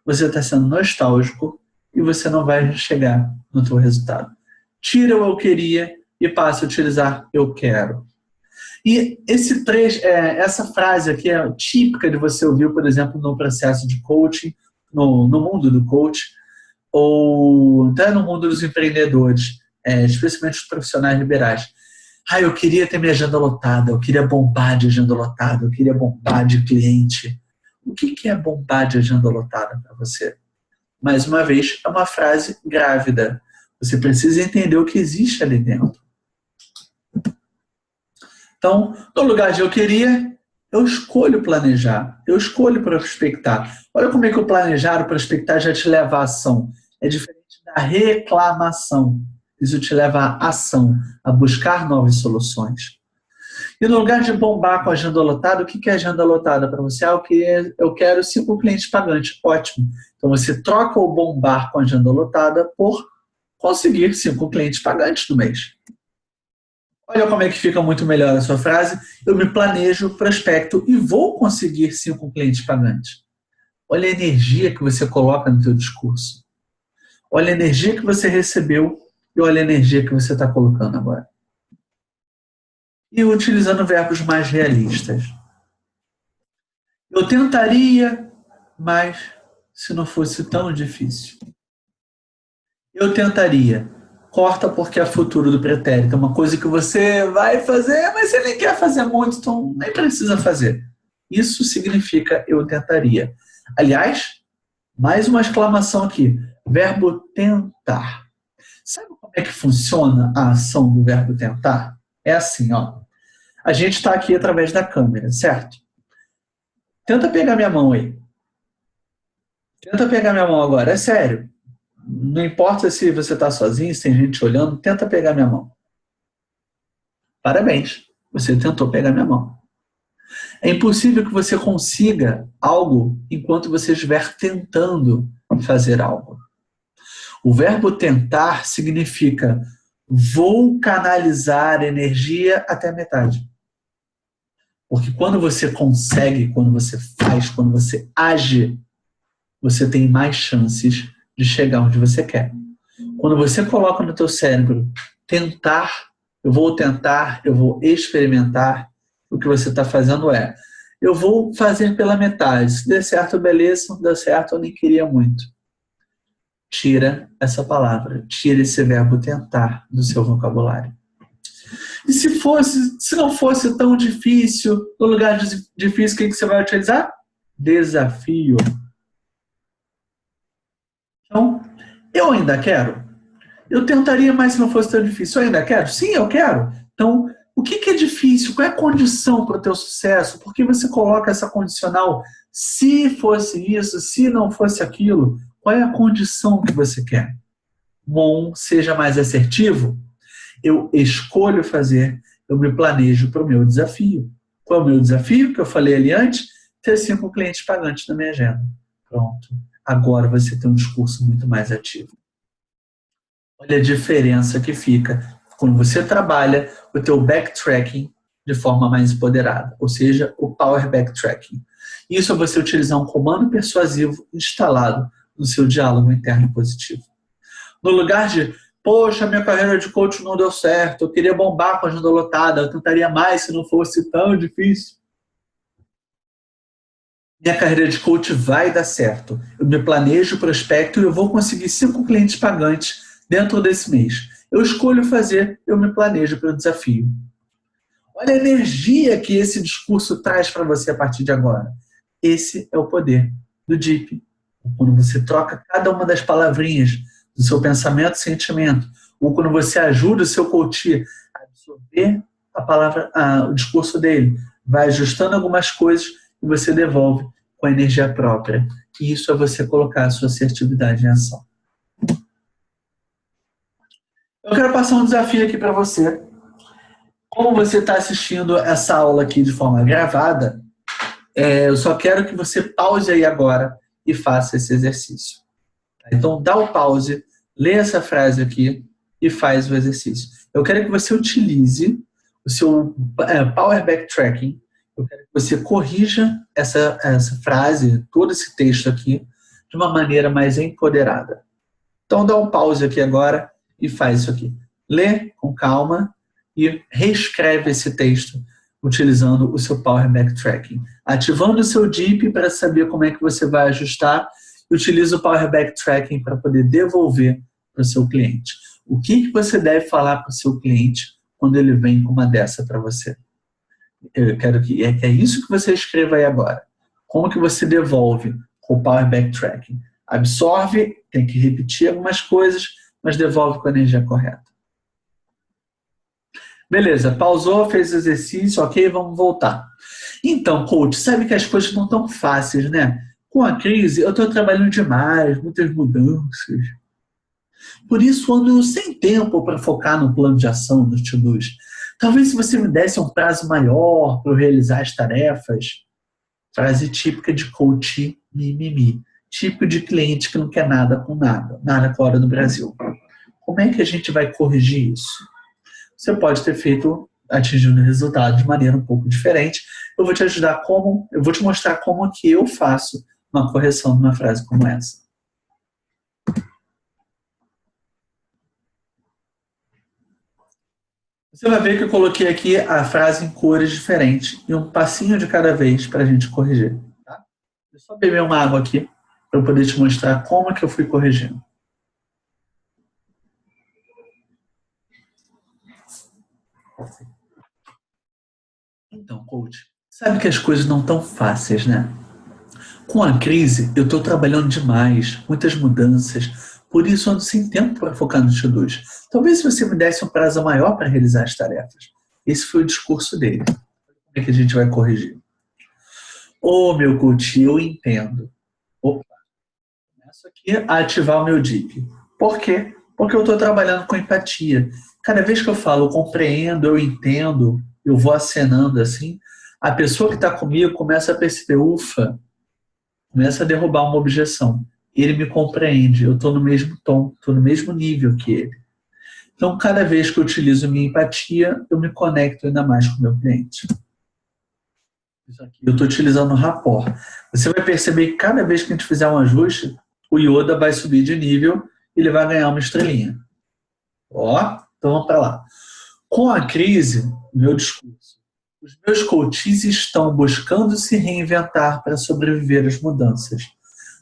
Você está sendo nostálgico e você não vai chegar no seu resultado. Tira o eu queria e passa a utilizar eu quero. E essa frase aqui é típica de você ouvir, por exemplo, no processo de coaching, no mundo do coach, ou até no mundo dos empreendedores, especialmente os profissionais liberais. Eu queria ter minha agenda lotada, eu queria bombar de agenda lotada, eu queria bombar de cliente. O que é bombar de agenda lotada para você? Mais uma vez, é uma frase grávida. Você precisa entender o que existe ali dentro. Então, no lugar de eu queria, eu escolho planejar, eu escolho prospectar. Olha como é que o planejar, o prospectar já te leva à ação. É diferente da reclamação. Isso te leva à ação, a buscar novas soluções. E no lugar de bombar com a agenda lotada, o que é agenda lotada para você? Eu quero 5 clientes pagantes. Ótimo. Então você troca o bombar com a agenda lotada por conseguir 5 clientes pagantes no mês. Olha como é que fica muito melhor a sua frase. Eu me planejo, prospecto e vou conseguir 5 clientes pagantes. Olha a energia que você coloca no seu discurso. Olha a energia que você recebeu e olha a energia que você está colocando agora. E utilizando verbos mais realistas. Eu tentaria, mas se não fosse tão difícil. Eu tentaria. Corta porque é futuro do pretérito. É uma coisa que você vai fazer, mas você nem quer fazer muito, então nem precisa fazer. Isso significa eu tentaria. Aliás, mais uma exclamação aqui. Verbo tentar. Sabe como é que funciona a ação do verbo tentar? É assim, ó. A gente está aqui através da câmera, certo? Tenta pegar minha mão aí. Tenta pegar minha mão agora, é sério. Não importa se você está sozinho, se tem gente olhando, tenta pegar minha mão. Parabéns, você tentou pegar minha mão. É impossível que você consiga algo enquanto você estiver tentando fazer algo. O verbo tentar significa vou canalizar energia até a metade. Porque quando você consegue, quando você faz, quando você age, você tem mais chances de chegar onde você quer. Quando você coloca no teu cérebro tentar, eu vou experimentar, o que você está fazendo eu vou fazer pela metade. Se der certo, beleza. Se não der certo, eu nem queria muito. Tira essa palavra, tira esse verbo tentar do seu vocabulário. E se não fosse tão difícil, no lugar de difícil, o que você vai utilizar? Desafio. Então, eu ainda quero. Eu tentaria, mas se não fosse tão difícil, eu ainda quero? Sim, eu quero. Então, o que é difícil? Qual é a condição para o teu sucesso? Por que você coloca essa condicional? Se fosse isso, se não fosse aquilo, qual é a condição que você quer? Bom, seja mais assertivo. Eu escolho fazer, eu me planejo para o meu desafio. Qual é o meu desafio que eu falei ali antes? Ter 5 clientes pagantes na minha agenda. Pronto. Agora você tem um discurso muito mais ativo. Olha a diferença que fica quando você trabalha o teu backtracking de forma mais empoderada, ou seja, o Power Backtracking. Isso é você utilizar um comando persuasivo instalado no seu diálogo interno positivo. No lugar de, poxa, minha carreira de coach não deu certo, eu queria bombar com a agenda lotada, eu tentaria mais se não fosse tão difícil. Minha carreira de coach vai dar certo. Eu me planejo, prospecto e eu vou conseguir 5 clientes pagantes dentro desse mês. Eu escolho fazer, eu me planejo para o desafio. Olha a energia que esse discurso traz para você a partir de agora. Esse é o poder do DEEP. Quando você troca cada uma das palavrinhas do seu pensamento e sentimento, ou quando você ajuda o seu coach a absorver a palavra, o discurso dele, vai ajustando algumas coisas e você devolve com a energia própria. E isso é você colocar a sua assertividade em ação. Eu quero passar um desafio aqui para você. Como você está assistindo essa aula aqui de forma gravada, eu só quero que você pause aí agora e faça esse exercício. Então, dá o pause, lê essa frase aqui e faz o exercício. Eu quero que você utilize o seu Power Backtracking. Eu quero que você corrija essa frase, todo esse texto aqui, de uma maneira mais empoderada. Então, dá um pause aqui agora e faz isso aqui. Lê com calma e reescreve esse texto utilizando o seu Power Backtracking. Ativando o seu DIP para saber como é que você vai ajustar e utiliza o Power Backtracking para poder devolver para o seu cliente. O que você deve falar para o seu cliente quando ele vem com uma dessa para você? Eu quero que é isso que você escreva aí agora. Como que você devolve com o Power Backtracking? Absorve, tem que repetir algumas coisas, mas devolve com a energia correta. Beleza, pausou, fez o exercício, ok, vamos voltar. Então, coach, sabe que as coisas não estão fáceis, né? Com a crise, eu estou trabalhando demais, muitas mudanças. Por isso, ando sem tempo para focar no plano de ação, nos to-dos. Talvez se você me desse um prazo maior para eu realizar as tarefas. Frase típica de coach mimimi. Típico de cliente que não quer nada com nada. Nada fora do Brasil. Como é que a gente vai corrigir isso? Você pode ter atingindo o resultado de maneira um pouco diferente. Eu vou te ajudar eu vou te mostrar como que eu faço uma correção de uma frase como essa. Você vai ver que eu coloquei aqui a frase em cores diferentes e um passinho de cada vez para a gente corrigir. Tá? Eu só beber uma água aqui para eu poder te mostrar como que eu fui corrigindo. Então, coach, sabe que as coisas não estão fáceis, né? Com a crise, eu estou trabalhando demais, muitas mudanças, por isso ando sem tempo para focar nos to-dos. Talvez se você me desse um prazo maior para realizar as tarefas. Esse foi o discurso dele. Como é que a gente vai corrigir? Meu coach, eu entendo. Opa, começo aqui a ativar o meu DIP. Por quê? Porque eu estou trabalhando com empatia. Cada vez que eu falo, eu compreendo, eu entendo, eu vou acenando assim, a pessoa que está comigo começa a perceber, ufa, começa a derrubar uma objeção. Ele me compreende, eu estou no mesmo tom, estou no mesmo nível que ele. Então, cada vez que eu utilizo minha empatia, eu me conecto ainda mais com o meu cliente. Isso aqui, eu estou utilizando o rapport. Você vai perceber que cada vez que a gente fizer um ajuste, o Yoda vai subir de nível e ele vai ganhar uma estrelinha. Então vamos para lá. Com a crise, meu discurso. Os meus coaches estão buscando se reinventar para sobreviver às mudanças.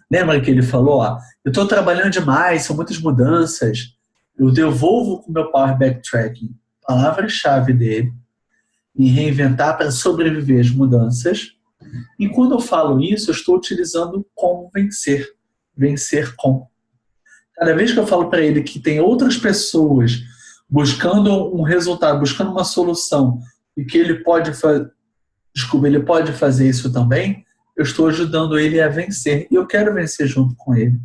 Lembra que ele falou, eu estou trabalhando demais, são muitas mudanças, eu devolvo com o meu Power Backtracking, palavra-chave dele, em reinventar para sobreviver às mudanças. E quando eu falo isso, eu estou utilizando como vencer, vencer com. Cada vez que eu falo para ele que tem outras pessoas buscando um resultado, buscando uma solução, e que ele pode fazer isso também, eu estou ajudando ele a vencer. E eu quero vencer junto com ele.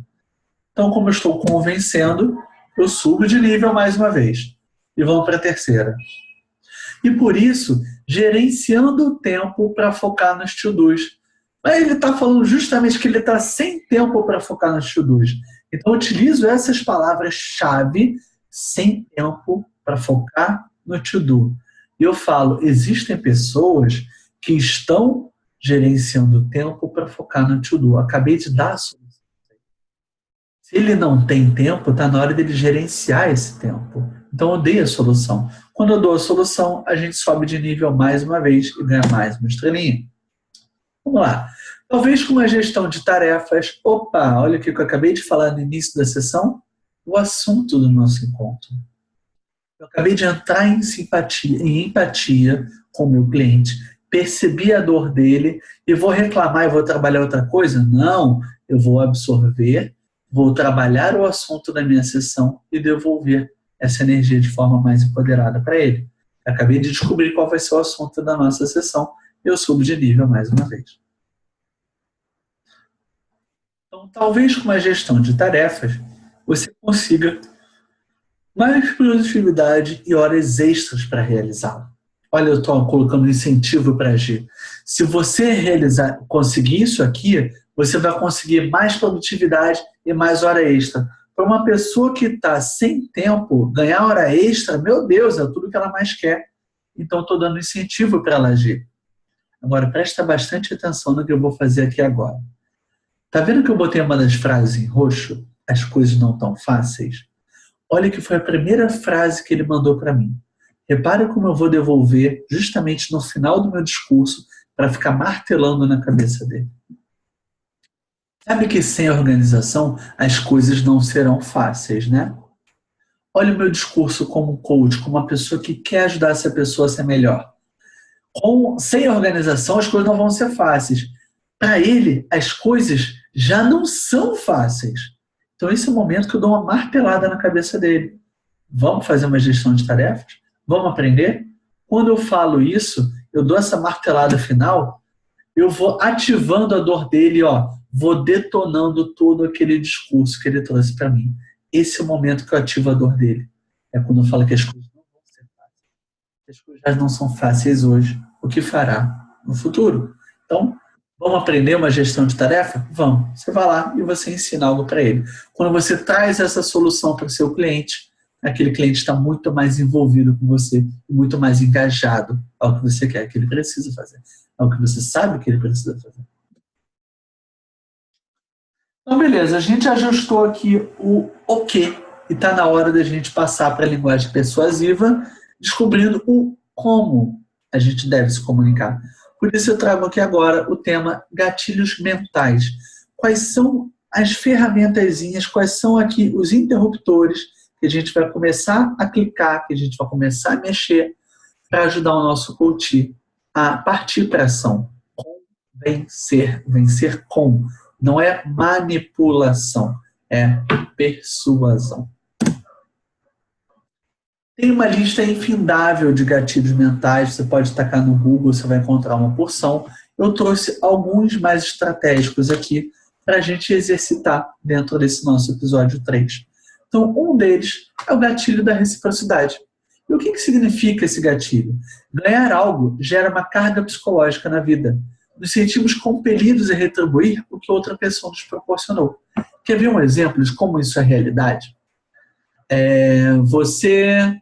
Então, como eu estou convencendo, eu subo de nível mais uma vez. E vamos para a terceira. E por isso, gerenciando o tempo para focar nos to-dos. Mas ele está falando justamente que ele está sem tempo para focar nos to-dos. Então, eu utilizo essas palavras-chave, sem tempo para focar no to-do. E eu falo, existem pessoas que estão gerenciando o tempo para focar no to-do. Acabei de dar a solução. Se ele não tem tempo, está na hora dele gerenciar esse tempo. Então eu dei a solução. Quando eu dou a solução, a gente sobe de nível mais uma vez e ganha mais uma estrelinha. Vamos lá. Talvez com uma gestão de tarefas. Olha o que eu acabei de falar no início da sessão. O assunto do nosso encontro. Eu acabei de entrar em empatia com o meu cliente, percebi a dor dele e vou reclamar e vou trabalhar outra coisa? Não, eu vou absorver, vou trabalhar o assunto da minha sessão e devolver essa energia de forma mais empoderada para ele. Eu acabei de descobrir qual vai ser o assunto da nossa sessão e eu subo de nível mais uma vez. Então, talvez com uma gestão de tarefas, você consiga mais produtividade e horas extras para realizá-lo. Olha, eu estou colocando um incentivo para agir. Se você conseguir isso aqui, você vai conseguir mais produtividade e mais hora extra. Para uma pessoa que está sem tempo, ganhar hora extra, meu Deus, é tudo que ela mais quer. Então, estou dando incentivo para ela agir. Agora, presta bastante atenção no que eu vou fazer aqui agora. Está vendo que eu botei uma das frases em roxo? As coisas não tão fáceis? Olha que foi a primeira frase que ele mandou para mim. Repare como eu vou devolver justamente no final do meu discurso para ficar martelando na cabeça dele. Sabe que sem organização as coisas não serão fáceis, né? Olha o meu discurso como coach, como uma pessoa que quer ajudar essa pessoa a ser melhor. Sem organização as coisas não vão ser fáceis. Para ele, as coisas já não são fáceis. Então esse é o momento que eu dou uma martelada na cabeça dele. Vamos fazer uma gestão de tarefas? Vamos aprender? Quando eu falo isso, eu dou essa martelada final, eu vou ativando a dor dele, vou detonando todo aquele discurso que ele trouxe para mim. Esse é o momento que eu ativo a dor dele. É quando eu falo que as coisas não vão ser fáceis. As coisas já não são fáceis hoje. O que fará no futuro? Então, vamos aprender uma gestão de tarefa? Vamos. Você vai lá e você ensina algo para ele. Quando você traz essa solução para o seu cliente, aquele cliente está muito mais envolvido com você, muito mais engajado ao que você quer que ele precisa fazer, ao que você sabe que ele precisa fazer. Então, beleza, a gente ajustou aqui o que e está na hora da gente passar para a linguagem persuasiva, descobrindo o como a gente deve se comunicar. Por isso eu trago aqui agora o tema gatilhos mentais. Quais são as ferramentazinhas, quais são aqui os interruptores que a gente vai começar a clicar, que a gente vai começar a mexer para ajudar o nosso coach a partir para a ação. Vencer, vencer com. Não é manipulação, é persuasão. Tem uma lista infindável de gatilhos mentais, você pode tacar no Google, você vai encontrar uma porção. Eu trouxe alguns mais estratégicos aqui para a gente exercitar dentro desse nosso episódio 3. Então, um deles é o gatilho da reciprocidade. E o que significa esse gatilho? Ganhar algo gera uma carga psicológica na vida. Nos sentimos compelidos a retribuir o que outra pessoa nos proporcionou. Quer ver um exemplo de como isso é realidade? Você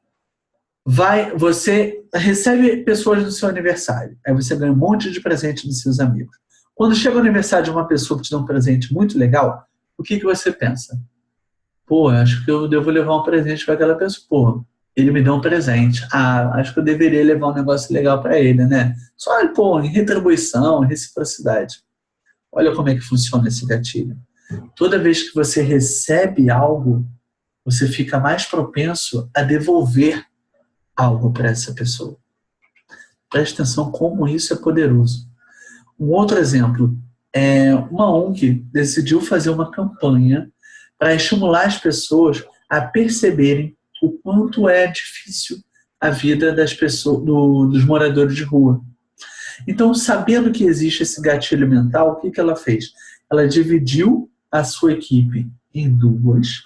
recebe pessoas no seu aniversário, aí você ganha um monte de presente dos seus amigos. Quando chega o aniversário de uma pessoa que te dá um presente muito legal, o que você pensa? Pô, acho que eu devo levar um presente para aquela pessoa. Pô, ele me deu um presente. Acho que eu deveria levar um negócio legal para ele, né? Só, em retribuição, reciprocidade. Olha como é que funciona esse gatilho. Toda vez que você recebe algo, você fica mais propenso a devolver algo para essa pessoa. Preste atenção como isso é poderoso. Um outro exemplo é uma ONG decidiu fazer uma campanha para estimular as pessoas a perceberem o quanto é difícil a vida das pessoas, dos moradores de rua. Então, sabendo que existe esse gatilho mental, o que ela fez? Ela dividiu a sua equipe em duas,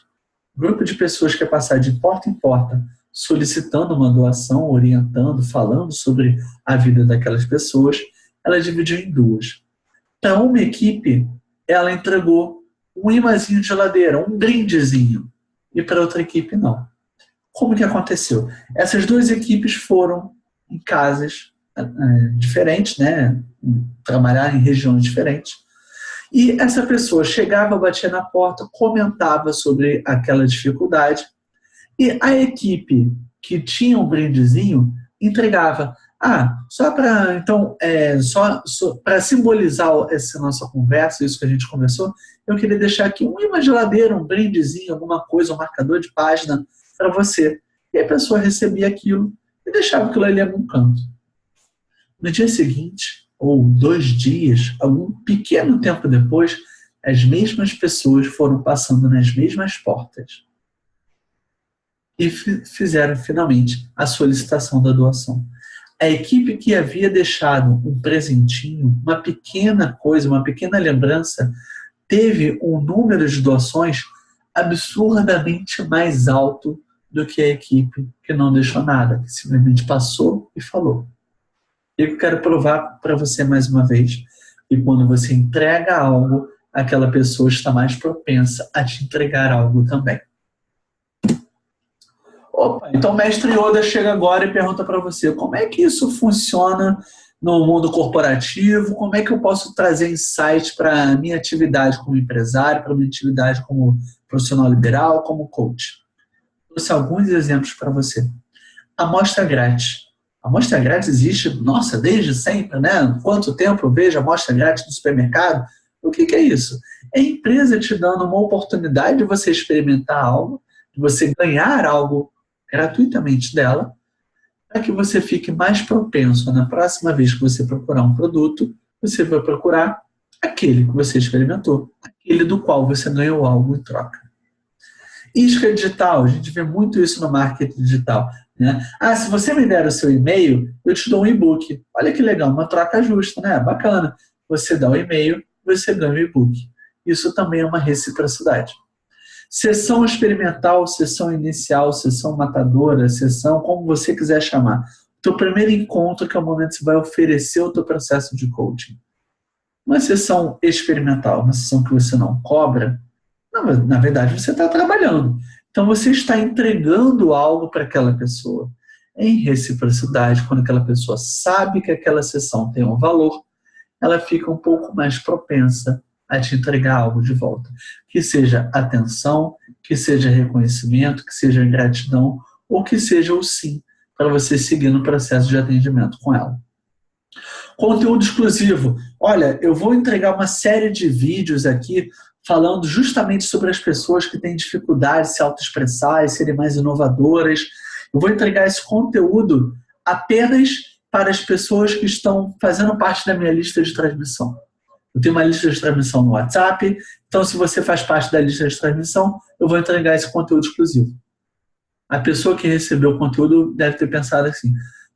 grupo de pessoas que ia passar de porta em porta, solicitando uma doação, orientando, falando sobre a vida daquelas pessoas. Ela dividiu em duas. Para uma equipe, ela entregou um imãzinho de geladeira, um brindezinho, e para outra equipe não. Como que aconteceu? Essas duas equipes foram em casas diferentes, né? Trabalhar em regiões diferentes. E essa pessoa chegava, batia na porta, comentava sobre aquela dificuldade, e a equipe que tinha um brindezinho entregava. Só para simbolizar essa nossa conversa, isso que a gente conversou, eu queria deixar aqui uma geladeira, um brindezinho, alguma coisa, um marcador de página para você. E a pessoa recebia aquilo e deixava aquilo ali em algum canto. No dia seguinte, ou 2 dias, algum pequeno tempo depois, as mesmas pessoas foram passando nas mesmas portas e fizeram finalmente a solicitação da doação. A equipe que havia deixado um presentinho, uma pequena coisa, uma pequena lembrança, teve um número de doações absurdamente mais alto do que a equipe que não deixou nada, que simplesmente passou e falou. Eu quero provar para você mais uma vez que quando você entrega algo, aquela pessoa está mais propensa a te entregar algo também. Opa, então o mestre Yoda chega agora e pergunta para você como é que isso funciona no mundo corporativo, como é que eu posso trazer insights para a minha atividade como empresário, para a minha atividade como profissional liberal, como coach. Trouxe alguns exemplos para você. Amostra grátis. A amostra grátis existe, nossa, desde sempre, né? Quanto tempo eu vejo amostra grátis no supermercado? O que é isso? É a empresa te dando uma oportunidade de você experimentar algo, de você ganhar algo gratuitamente dela, para que você fique mais propenso na próxima vez que você procurar um produto, você vai procurar aquele que você experimentou, aquele do qual você ganhou algo em troca. Isca digital, a gente vê muito isso no marketing digital. Né? Ah, se você me der o seu e-mail, eu te dou um e-book. Olha que legal, uma troca justa, né? Bacana. Você dá o e-mail, você ganha o e-book. Isso também é uma reciprocidade. Sessão experimental, sessão inicial, sessão matadora, sessão como você quiser chamar. O teu primeiro encontro, que é o momento que você vai oferecer o teu processo de coaching. Uma sessão experimental, uma sessão que você não cobra, na verdade você está trabalhando. Então você está entregando algo para aquela pessoa. Em reciprocidade, quando aquela pessoa sabe que aquela sessão tem um valor, ela fica um pouco mais propensa a te entregar algo de volta. Que seja atenção, que seja reconhecimento, que seja gratidão, ou que seja o sim, para você seguir no processo de atendimento com ela. Conteúdo exclusivo. Olha, eu vou entregar uma série de vídeos aqui falando justamente sobre as pessoas que têm dificuldade de se autoexpressar e serem mais inovadoras. Eu vou entregar esse conteúdo apenas para as pessoas que estão fazendo parte da minha lista de transmissão. Eu tenho uma lista de transmissão no WhatsApp, então se você faz parte da lista de transmissão, eu vou entregar esse conteúdo exclusivo. A pessoa que recebeu o conteúdo deve ter pensado assim,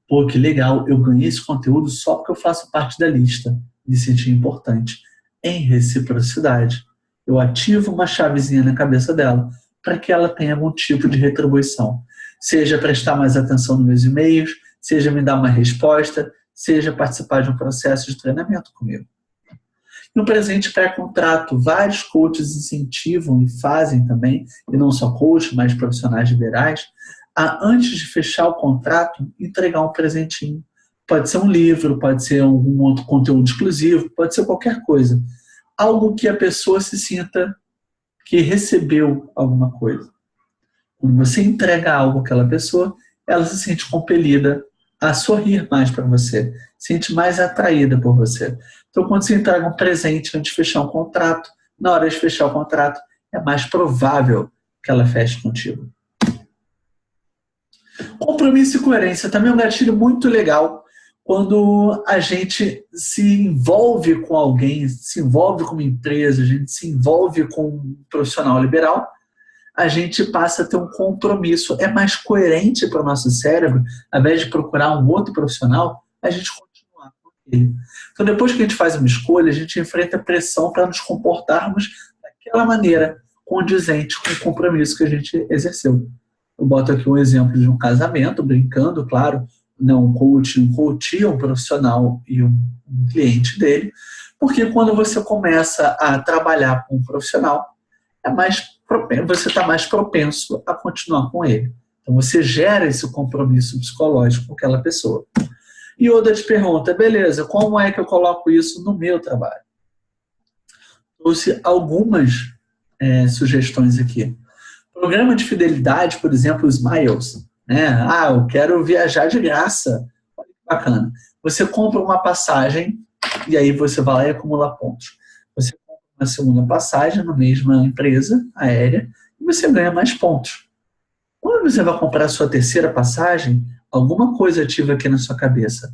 pô, que legal, eu ganhei esse conteúdo só porque eu faço parte da lista. Me senti importante. Em reciprocidade, eu ativo uma chavezinha na cabeça dela para que ela tenha algum tipo de retribuição. Seja prestar mais atenção nos meus e-mails, seja me dar uma resposta, seja participar de um processo de treinamento comigo. No presente pré-contrato, vários coaches incentivam e fazem também, e não só coaches, mas profissionais liberais, a, antes de fechar o contrato, entregar um presentinho. Pode ser um livro, pode ser algum outro conteúdo exclusivo, pode ser qualquer coisa. Algo que a pessoa se sinta que recebeu alguma coisa. Quando você entrega algo àquela pessoa, ela se sente compelida a sorrir mais para você, se sente mais atraída por você. Então, quando você entrega um presente antes de fechar um contrato, na hora de fechar o contrato, é mais provável que ela feche contigo. Compromisso e coerência também é um gatilho muito legal quando a gente se envolve com alguém, se envolve com uma empresa, a gente se envolve com um profissional liberal, a gente passa a ter um compromisso. É mais coerente para o nosso cérebro, ao invés de procurar um outro profissional, a gente continuar com ele. Então, depois que a gente faz uma escolha, a gente enfrenta pressão para nos comportarmos daquela maneira condizente com o compromisso que a gente exerceu. Eu boto aqui um exemplo de um casamento, brincando, claro, não um coach, um profissional e um cliente dele, porque quando você começa a trabalhar com um profissional, você está mais propenso a continuar com ele. Então você gera esse compromisso psicológico com aquela pessoa. E outra te pergunta, beleza, como é que eu coloco isso no meu trabalho? Trouxe algumas sugestões aqui. Programa de fidelidade, por exemplo, os Miles. Né? Ah, eu quero viajar de graça. Olha que bacana. Você compra uma passagem e aí você vai lá e acumula pontos. Você compra uma segunda passagem na mesma empresa aérea e você ganha mais pontos. Quando você vai comprar a sua terceira passagem, alguma coisa ativa aqui na sua cabeça.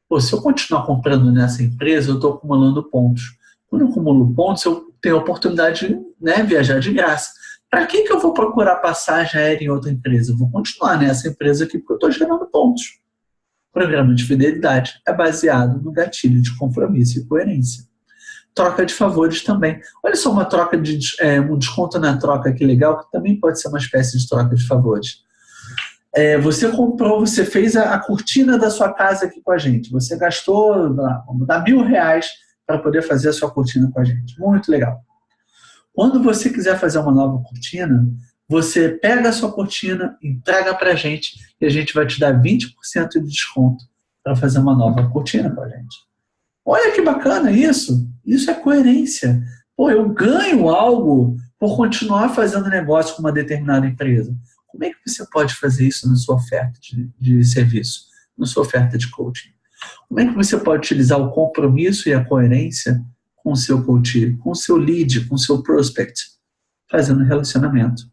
Pô, se eu continuar comprando nessa empresa, eu estou acumulando pontos. Quando eu acumulo pontos, eu tenho a oportunidade de viajar de graça. Para que eu vou procurar passagem aérea em outra empresa? Eu vou continuar nessa empresa aqui porque eu estou gerando pontos. O programa de fidelidade é baseado no gatilho de compromisso e coerência. Troca de favores também. Olha só uma troca de um desconto na troca, que legal, que também pode ser uma espécie de troca de favores. Você fez a cortina da sua casa aqui com a gente. Você gastou, vamos dar R$1.000 para poder fazer a sua cortina com a gente. Muito legal. Quando você quiser fazer uma nova cortina, você pega a sua cortina, entrega para a gente e a gente vai te dar 20% de desconto para fazer uma nova cortina com a gente. Olha que bacana isso. Isso é coerência. Pô, eu ganho algo por continuar fazendo negócio com uma determinada empresa. Como é que você pode fazer isso na sua oferta de serviço, na sua oferta de coaching? Como é que você pode utilizar o compromisso e a coerência com o seu coach, com o seu lead, com o seu prospect, fazendo relacionamento?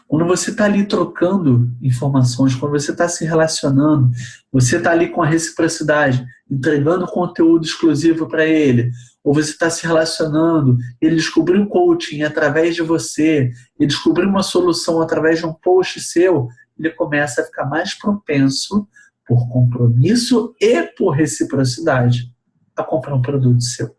Quando você está ali trocando informações, quando você está se relacionando, você está ali com a reciprocidade, entregando conteúdo exclusivo para ele, ou você está se relacionando, ele descobriu o coaching através de você, ele descobriu uma solução através de um post seu, ele começa a ficar mais propenso, por compromisso e por reciprocidade, a comprar um produto seu.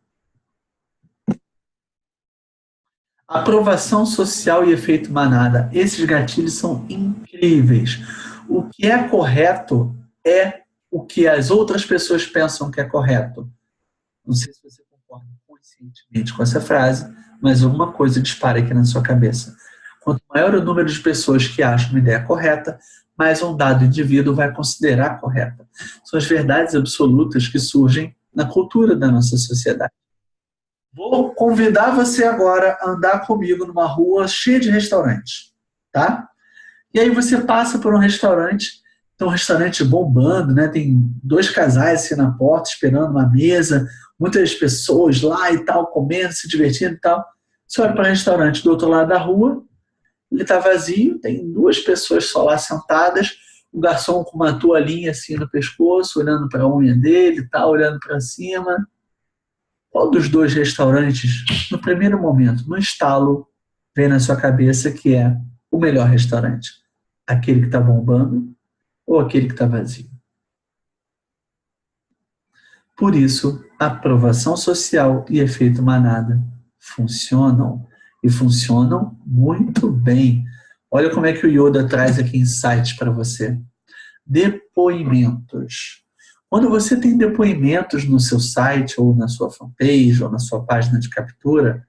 Aprovação social e efeito manada. Esses gatilhos são incríveis. O que é correto é o que as outras pessoas pensam que é correto. Não sei se você concorda conscientemente com essa frase, mas alguma coisa dispara aqui na sua cabeça. Quanto maior o número de pessoas que acham uma ideia correta, mais um dado indivíduo vai considerar correta. São as verdades absolutas que surgem na cultura da nossa sociedade. Vou convidar você agora a andar comigo numa rua cheia de restaurantes, tá? E aí você passa por um restaurante, tem um restaurante bombando, né? Tem 2 casais assim na porta esperando uma mesa, muitas pessoas lá e tal, comendo, se divertindo e tal. Você olha para o restaurante do outro lado da rua, ele está vazio, tem 2 pessoas só lá sentadas, o garçom com uma toalhinha assim no pescoço, olhando para a unha dele e tal, olhando para cima. Qual dos 2 restaurantes, no primeiro momento, no estalo, vem na sua cabeça que é o melhor restaurante? Aquele que está bombando ou aquele que está vazio? Por isso, aprovação social e efeito manada funcionam. E funcionam muito bem. Olha como é que o Yoda traz aqui insights para você. Depoimentos. Quando você tem depoimentos no seu site, ou na sua fanpage, ou na sua página de captura,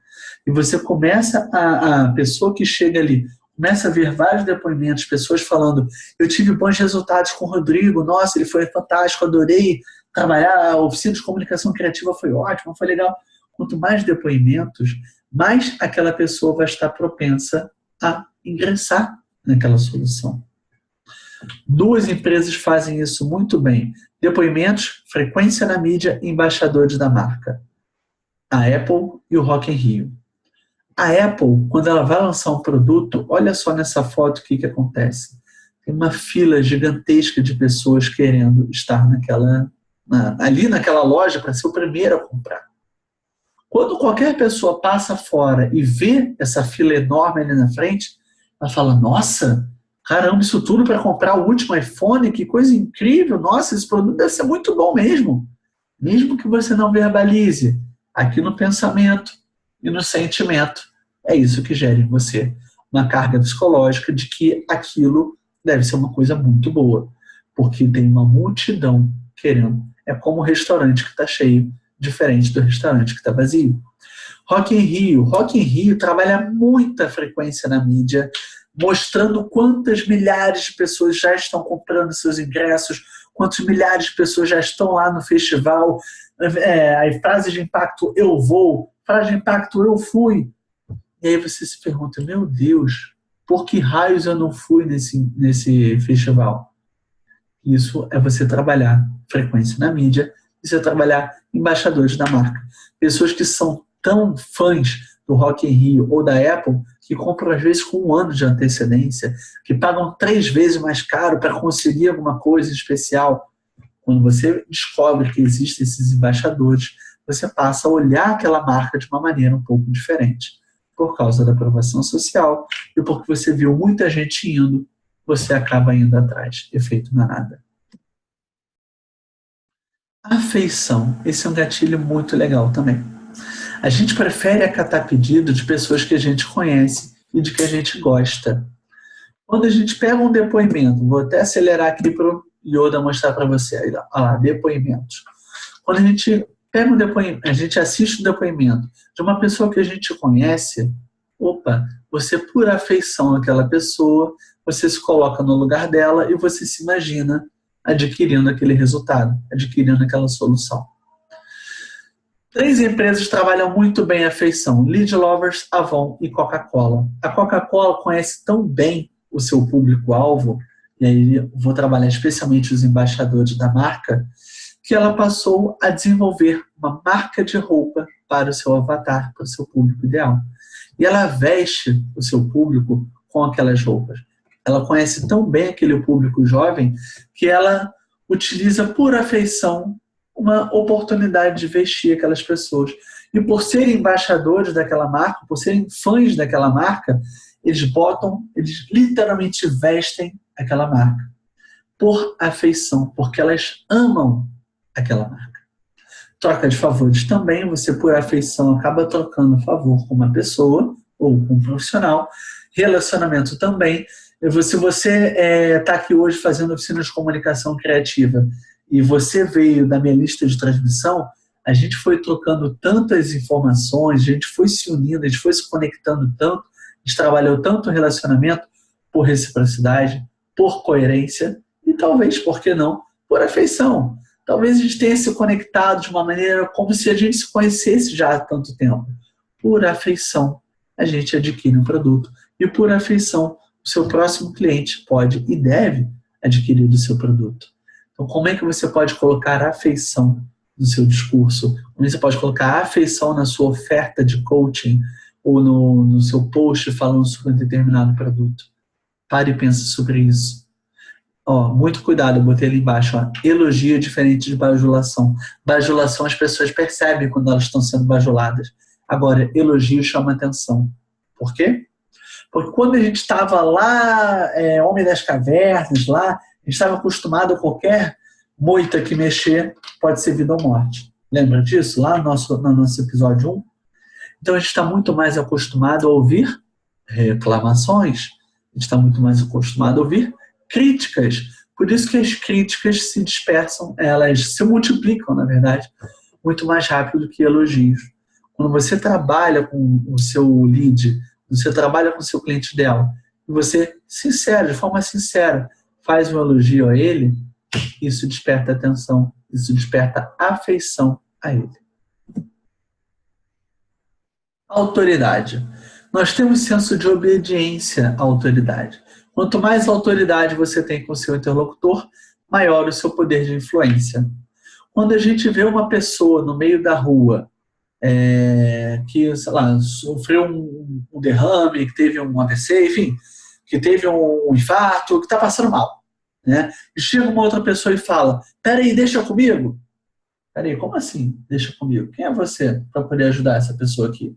e você começa, a pessoa que chega ali, começa a ver vários depoimentos, pessoas falando, eu tive bons resultados com o Rodrigo, nossa, ele foi fantástico, adorei trabalhar, a oficina de comunicação criativa foi ótima, foi legal. Quanto mais depoimentos, mais aquela pessoa vai estar propensa a ingressar naquela solução. 2 empresas fazem isso muito bem. Depoimentos, frequência na mídia e embaixadores da marca. A Apple e o Rock in Rio. A Apple, quando ela vai lançar um produto, olha só nessa foto o que acontece. Tem uma fila gigantesca de pessoas querendo estar ali naquela loja para ser o primeiro a comprar. Quando qualquer pessoa passa fora e vê essa fila enorme ali na frente, ela fala, nossa, caramba, isso tudo para comprar o último iPhone, que coisa incrível, nossa, esse produto deve ser muito bom mesmo. Mesmo que você não verbalize, aqui no pensamento e no sentimento, é isso que gera em você uma carga psicológica de que aquilo deve ser uma coisa muito boa, porque tem uma multidão querendo. É como o restaurante que está cheio, diferente do restaurante que está vazio. Rock in Rio. Rock in Rio trabalha muita frequência na mídia, mostrando quantas milhares de pessoas já estão comprando seus ingressos, quantas milhares de pessoas já estão lá no festival. A frase de impacto, eu vou, frase de impacto, eu fui. E aí você se pergunta, meu Deus, por que raios eu não fui nesse festival? Isso é você trabalhar frequência na mídia e você trabalhar embaixadores da marca. Pessoas que são tão fãs do Rock in Rio ou da Apple que compram às vezes com 1 ano de antecedência, que pagam 3 vezes mais caro para conseguir alguma coisa especial. Quando você descobre que existem esses embaixadores, você passa a olhar aquela marca de uma maneira um pouco diferente. Por causa da aprovação social e porque você viu muita gente indo, você acaba indo atrás. Efeito manada. Afeição. Esse é um gatilho muito legal também. A gente prefere acatar pedido de pessoas que a gente conhece e de que a gente gosta. Quando a gente pega um depoimento, vou até acelerar aqui para o Yoda mostrar para você. Aí, olha lá, depoimentos. Quando a gente pega um depoimento, a gente assiste um depoimento de uma pessoa que a gente conhece, opa, você por afeição àquela pessoa, você se coloca no lugar dela e você se imagina adquirindo aquele resultado, adquirindo aquela solução. 3 empresas trabalham muito bem a afeição: Lead Lovers, Avon e Coca-Cola. A Coca-Cola conhece tão bem o seu público-alvo, e aí eu vou trabalhar especialmente os embaixadores da marca, que ela passou a desenvolver uma marca de roupa para o seu avatar, para o seu público ideal. E ela veste o seu público com aquelas roupas. Ela conhece tão bem aquele público jovem que ela utiliza por afeição uma oportunidade de vestir aquelas pessoas. E por serem embaixadores daquela marca, por serem fãs daquela marca, eles literalmente vestem aquela marca. Por afeição, porque elas amam aquela marca. Troca de favores também, você por afeição acaba trocando favor com uma pessoa ou com um profissional. Relacionamento também. Se você está aqui hoje fazendo oficina de comunicação criativa e você veio da minha lista de transmissão, a gente foi trocando tantas informações, a gente foi se unindo, a gente foi se conectando tanto, a gente trabalhou tanto o relacionamento por reciprocidade, por coerência e talvez, por que não, por afeição. Talvez a gente tenha se conectado de uma maneira como se a gente se conhecesse já há tanto tempo. Por afeição, a gente adquire um produto. E por afeição, o seu próximo cliente pode e deve adquirir o seu produto. Então, como é que você pode colocar afeição no seu discurso? Como você pode colocar afeição na sua oferta de coaching ou no seu post falando sobre um determinado produto? Pare e pense sobre isso. Muito cuidado, eu botei ali embaixo. Elogio é diferente de bajulação. Bajulação as pessoas percebem quando elas estão sendo bajuladas. Agora, elogio chama atenção. Por quê? Porque quando a gente estava lá, Homem das Cavernas, lá, a gente estava acostumado a qualquer moita que mexer, pode ser vida ou morte. Lembra disso? Lá no nosso episódio 1? Então a gente está muito mais acostumado a ouvir reclamações, a gente está muito mais acostumado a ouvir críticas. Por isso que as críticas se dispersam, elas se multiplicam, na verdade, muito mais rápido do que elogios. Quando você trabalha com o seu lead, você trabalha com o seu cliente ideal, e você, de forma sincera, faz um elogio a ele, isso desperta atenção, isso desperta afeição a ele. Autoridade. Nós temos senso de obediência à autoridade. Quanto mais autoridade você tem com o seu interlocutor, maior o seu poder de influência. Quando a gente vê uma pessoa no meio da rua que, sei lá, sofreu um derrame, que teve um AVC, enfim, que teve um infarto, que está passando mal, né? E chega uma outra pessoa e fala: peraí, deixa comigo. Peraí, como assim? Deixa comigo. Quem é você para poder ajudar essa pessoa aqui?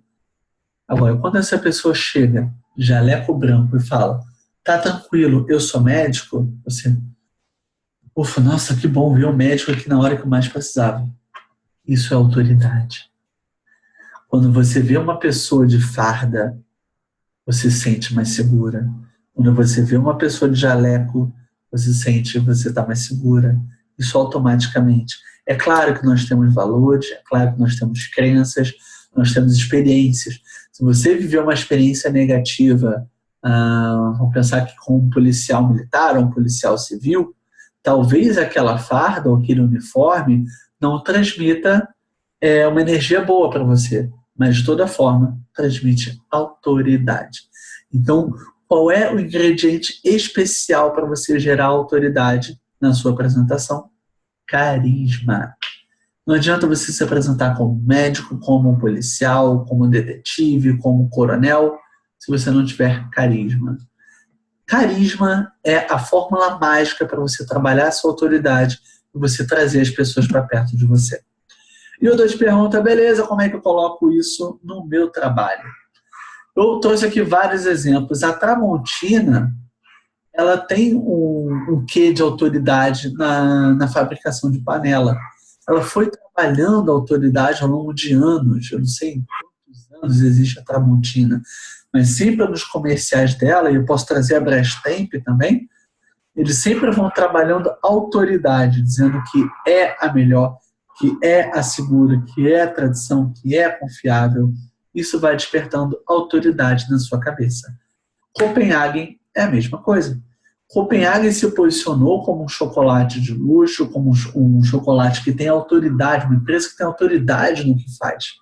Agora, quando essa pessoa chega, jaleco branco, e fala: tá tranquilo, eu sou médico, você... Ufa, nossa, que bom ver um médico aqui na hora que eu mais precisava. Isso é autoridade. Quando você vê uma pessoa de farda, você se sente mais segura. Quando você vê uma pessoa de jaleco, você sente que você está mais segura. Isso automaticamente. É claro que nós temos valores, é claro que nós temos crenças, nós temos experiências. Se você viveu uma experiência negativa, vamos pensar que com um policial militar ou um policial civil, talvez aquela farda ou aquele uniforme não transmita uma energia boa para você, mas de toda forma transmite autoridade. Então, qual é o ingrediente especial para você gerar autoridade na sua apresentação? Carisma. Não adianta você se apresentar como médico, como um policial, como um detetive, como um coronel, se você não tiver carisma. Carisma é a fórmula mágica para você trabalhar a sua autoridade e você trazer as pessoas para perto de você. E eu te pergunto, beleza, como é que eu coloco isso no meu trabalho? Eu trouxe aqui vários exemplos. A Tramontina, ela tem um quê de autoridade na fabricação de panela. Ela foi trabalhando a autoridade ao longo de anos. Eu não sei em quantos anos existe a Tramontina, mas sempre nos comerciais dela, e eu posso trazer a Brastemp também, eles sempre vão trabalhando autoridade, dizendo que é a melhor, que é a segura, que é a tradição, que é confiável. Isso vai despertando autoridade na sua cabeça. Copenhagen é a mesma coisa. Copenhagen se posicionou como um chocolate de luxo, como um chocolate que tem autoridade, uma empresa que tem autoridade no que faz.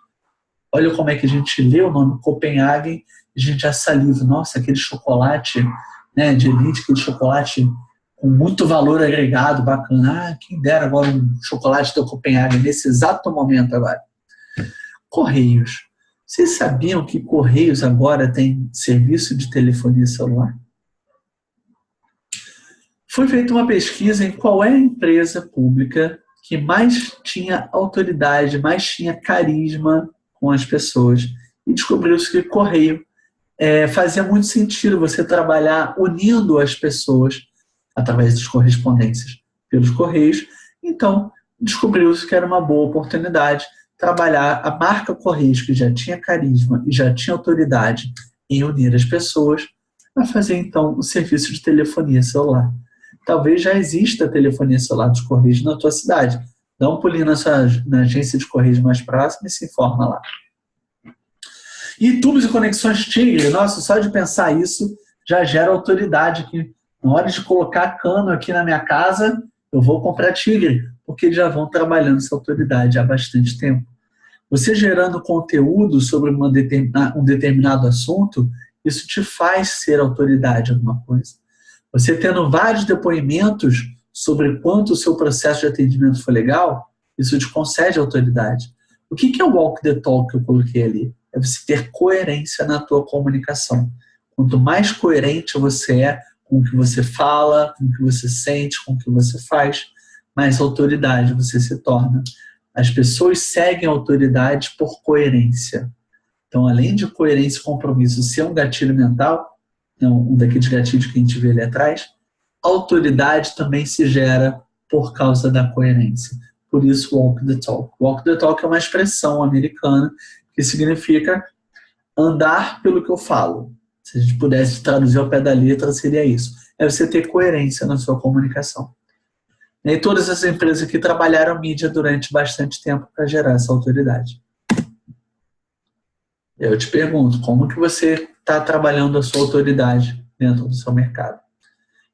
Olha como é que a gente lê o nome Copenhagen e a gente já saliva. Nossa, aquele chocolate né, de elite, aquele chocolate com muito valor agregado, bacana. Ah, quem dera agora um chocolate da Copenhague nesse exato momento agora. Correios. Vocês sabiam que Correios agora tem serviço de telefonia celular? Foi feita uma pesquisa em qual é a empresa pública que mais tinha autoridade, mais tinha carisma com as pessoas. E descobriu-se que Correio fazia muito sentido você trabalhar unindo as pessoas através das correspondências pelos Correios. Então, descobriu-se que era uma boa oportunidade trabalhar a marca Correios, que já tinha carisma e já tinha autoridade em unir as pessoas, a fazer, então, o serviço de telefonia celular. Talvez já exista telefonia celular dos Correios na tua cidade. Dá um pulinho na agência de Correios mais próxima e se informa lá. E tubos e conexões Tigre. Nossa, só de pensar isso já gera autoridade aqui. Na hora de colocar cano aqui na minha casa, eu vou comprar Tigre, porque eles já vão trabalhando essa autoridade há bastante tempo. Você gerando conteúdo sobre um determinado assunto, isso te faz ser autoridade em alguma coisa. Você tendo vários depoimentos sobre quanto o seu processo de atendimento foi legal, isso te concede autoridade. O que é o walk the talk que eu coloquei ali? É você ter coerência na tua comunicação. Quanto mais coerente você é com o que você fala, com o que você sente, com o que você faz, mais autoridade você se torna. As pessoas seguem a autoridade por coerência. Então, além de coerência e compromisso ser um gatilho mental, um daqueles gatilhos que a gente vê ali atrás, autoridade também se gera por causa da coerência. Por isso, walk the talk. Walk the talk é uma expressão americana que significa andar pelo que eu falo. Se a gente pudesse traduzir ao pé da letra, seria isso. É você ter coerência na sua comunicação. E todas as empresas que trabalharam mídia durante bastante tempo para gerar essa autoridade. Eu te pergunto, como que você está trabalhando a sua autoridade dentro do seu mercado?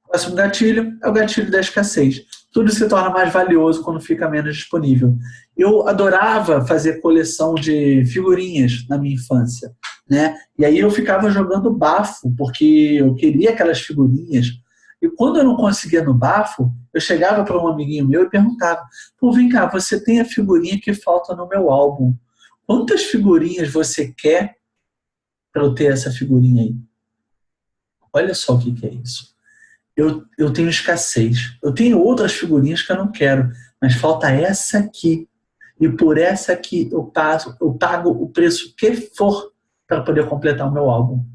O próximo gatilho é o gatilho da escassez. Tudo se torna mais valioso quando fica menos disponível. Eu adorava fazer coleção de figurinhas na minha infância, né? E aí eu ficava jogando bafo, porque eu queria aquelas figurinhas. E quando eu não conseguia no bafo, eu chegava para um amiguinho meu e perguntava: pô, vem cá, você tem a figurinha que falta no meu álbum. Quantas figurinhas você quer para eu ter essa figurinha aí? Olha só o que é isso. Eu tenho escassez. Eu tenho outras figurinhas que eu não quero, mas falta essa aqui. E por essa aqui eu pago o preço que for para poder completar o meu álbum.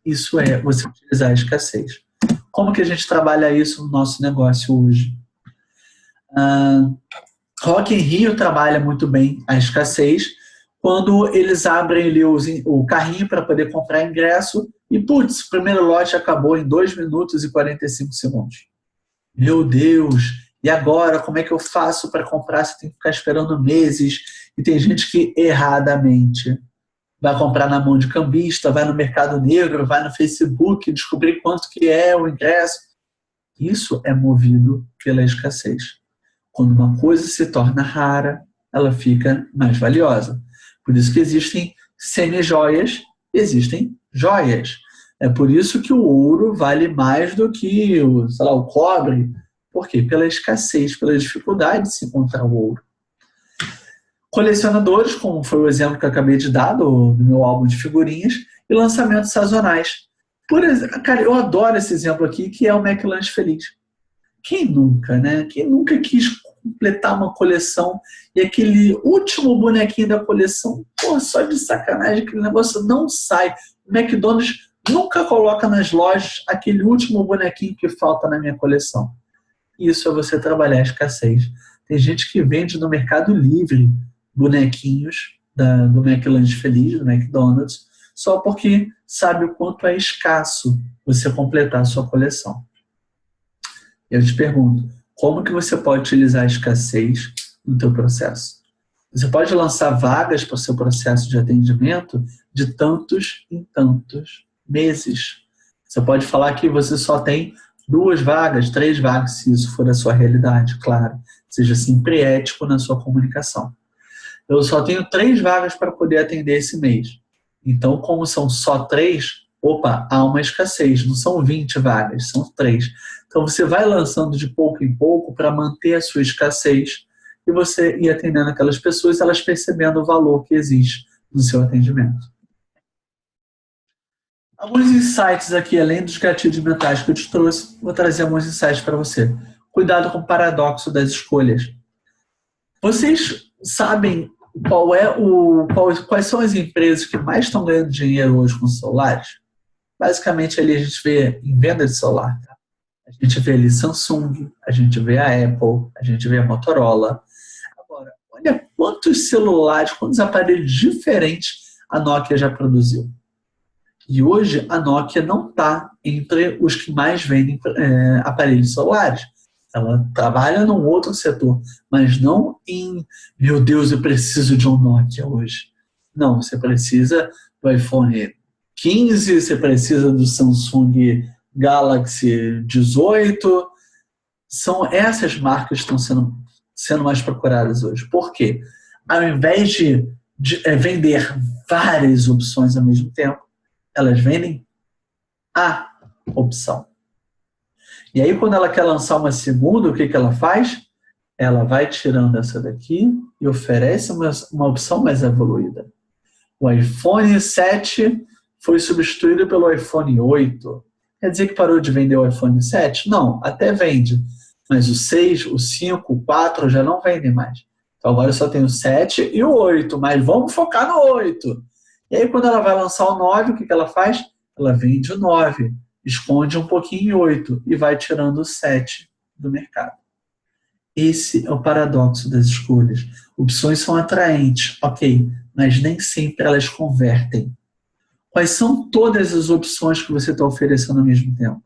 Isso é você utilizar a escassez. Como que a gente trabalha isso no nosso negócio hoje? Rock in Rio trabalha muito bem a escassez quando eles abrem ali o carrinho para poder comprar ingresso e, putz, o primeiro lote acabou em 2 minutos e 45 segundos. Meu Deus! E agora, como é que eu faço para comprar? Você tem que ficar esperando meses. E tem gente que, erradamente, vai comprar na mão de cambista, vai no Mercado Negro, vai no Facebook, descobrir quanto que é o ingresso. Isso é movido pela escassez. Quando uma coisa se torna rara, ela fica mais valiosa. Por isso que existem semi-joias, existem joias. É por isso que o ouro vale mais do que o cobre. Por quê? Pela escassez, pela dificuldade de se encontrar o ouro. Colecionadores, como foi o exemplo que eu acabei de dar do meu álbum de figurinhas, e lançamentos sazonais. Por exemplo, cara, eu adoro esse exemplo aqui, que é o McLanche Feliz. Quem nunca, né? Quem nunca quis completar uma coleção e aquele último bonequinho da coleção, pô, só de sacanagem, aquele negócio não sai. O McDonald's nunca coloca nas lojas aquele último bonequinho que falta na minha coleção. Isso é você trabalhar a escassez. Tem gente que vende no Mercado Livre bonequinhos do McLanche Feliz, do McDonald's, só porque sabe o quanto é escasso você completar a sua coleção. Eu te pergunto, como que você pode utilizar a escassez no teu processo? Você pode lançar vagas para o seu processo de atendimento de tantos em tantos meses. Você pode falar que você só tem 2 vagas, 3 vagas, se isso for a sua realidade, claro. Seja sempre ético na sua comunicação. Eu só tenho 3 vagas para poder atender esse mês. Então, como são só 3, opa, há uma escassez, não são 20 vagas, são 3. Então você vai lançando de pouco em pouco para manter a sua escassez e você ir atendendo aquelas pessoas, elas percebendo o valor que existe no seu atendimento. Alguns insights aqui, além dos gatilhos mentais que eu te trouxe, vou trazer alguns insights para você. Cuidado com o paradoxo das escolhas. Vocês sabem quais são as empresas que mais estão ganhando dinheiro hoje com celulares? Basicamente, ali a gente vê em venda de celular. Tá? A gente vê ali Samsung, a gente vê a Apple, a gente vê a Motorola. Agora, olha quantos celulares, quantos aparelhos diferentes a Nokia já produziu. E hoje a Nokia não está entre os que mais vendem aparelhos celulares. Ela trabalha num outro setor, mas não em, meu Deus, eu preciso de um Nokia hoje. Não, você precisa do iPhone 15, você precisa do Samsung Galaxy 18. São essas marcas que estão sendo mais procuradas hoje. Por quê? Ao invés de vender várias opções ao mesmo tempo, elas vendem a opção. E aí, quando ela quer lançar uma segunda, o que ela faz? Ela vai tirando essa daqui e oferece uma opção mais evoluída. O iPhone 7 foi substituído pelo iPhone 8. Quer dizer que parou de vender o iPhone 7? Não, até vende. Mas o 6, o 5, o 4 já não vendem mais. Então agora eu só tenho o 7 e o 8, mas vamos focar no 8. E aí, quando ela vai lançar o 9, o que ela faz? Ela vende o 9, esconde um pouquinho o 8 e vai tirando o 7 do mercado. Esse é o paradoxo das escolhas. Opções são atraentes, ok, mas nem sempre elas convertem. Quais são todas as opções que você está oferecendo ao mesmo tempo?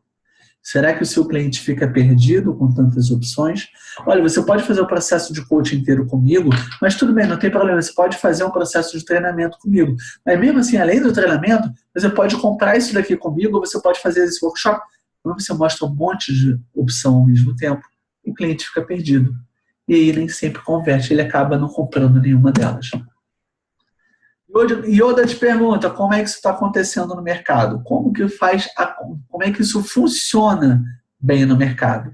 Será que o seu cliente fica perdido com tantas opções? Olha, você pode fazer o processo de coaching inteiro comigo, mas tudo bem, não tem problema, você pode fazer um processo de treinamento comigo. Mas mesmo assim, além do treinamento, você pode comprar isso daqui comigo, ou você pode fazer esse workshop. Quando você mostra um monte de opção ao mesmo tempo, o cliente fica perdido. E aí nem sempre converte, ele acaba não comprando nenhuma delas. Yoda te pergunta como é que isso está acontecendo no mercado, como é que isso funciona bem no mercado.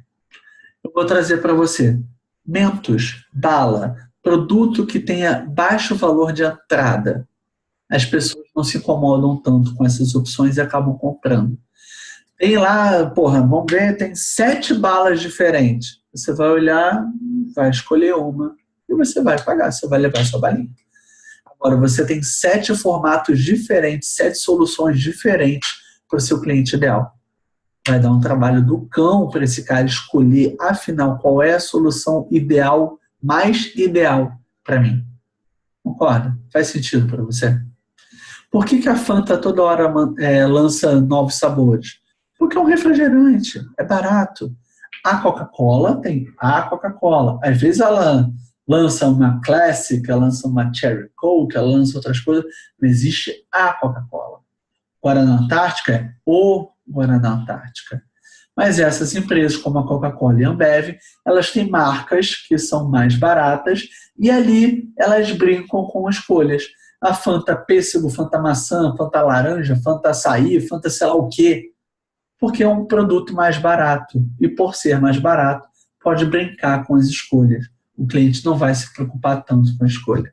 Eu vou trazer para você Mentos, bala, produto que tenha baixo valor de entrada. As pessoas não se incomodam tanto com essas opções e acabam comprando. Tem lá, vamos ver, tem 7 balas diferentes. Você vai olhar, vai escolher uma e você vai pagar, você vai levar a sua balinha. Agora, você tem 7 formatos diferentes, 7 soluções diferentes para o seu cliente ideal. Vai dar um trabalho do cão para esse cara escolher, afinal, qual é a solução ideal, mais ideal para mim. Concorda? Faz sentido para você? Por que a Fanta toda hora lança novos sabores? Porque é um refrigerante, é barato. A Coca-Cola tem a Coca-Cola. Às vezes ela lança uma Classic, ela lança uma Cherry Coke, ela lança outras coisas, não existe a Coca-Cola. Guaraná Antártica é o Guaraná Antártica. Mas essas empresas, como a Coca-Cola e a Ambev, elas têm marcas que são mais baratas e ali elas brincam com escolhas. A Fanta pêssego, Fanta maçã, Fanta laranja, Fanta açaí, Fanta sei lá o quê. Porque é um produto mais barato. E por ser mais barato, pode brincar com as escolhas. O cliente não vai se preocupar tanto com a escolha.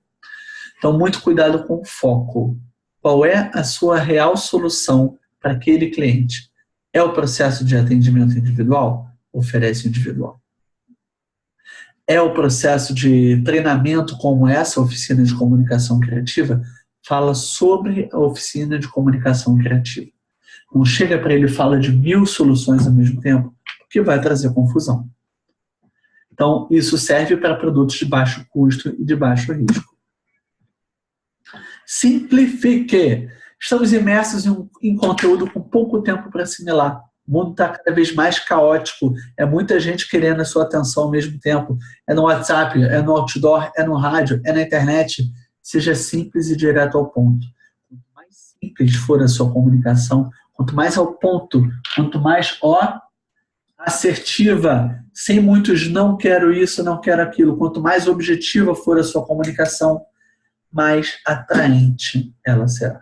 Então, muito cuidado com o foco. Qual é a sua real solução para aquele cliente? É o processo de atendimento individual? Oferece individual. É o processo de treinamento como essa oficina de comunicação criativa? Fala sobre a oficina de comunicação criativa. Não chega para ele e fala de 1000 soluções ao mesmo tempo, porque vai trazer confusão. Então, isso serve para produtos de baixo custo e de baixo risco. Simplifique. Estamos imersos em conteúdo com pouco tempo para assimilar. O mundo está cada vez mais caótico. É muita gente querendo a sua atenção ao mesmo tempo. É no WhatsApp, é no outdoor, é no rádio, é na internet. Seja simples e direto ao ponto. Quanto mais simples for a sua comunicação, quanto mais ao ponto, quanto mais assertiva, sem muitos não quero isso, não quero aquilo. Quanto mais objetiva for a sua comunicação, mais atraente ela será.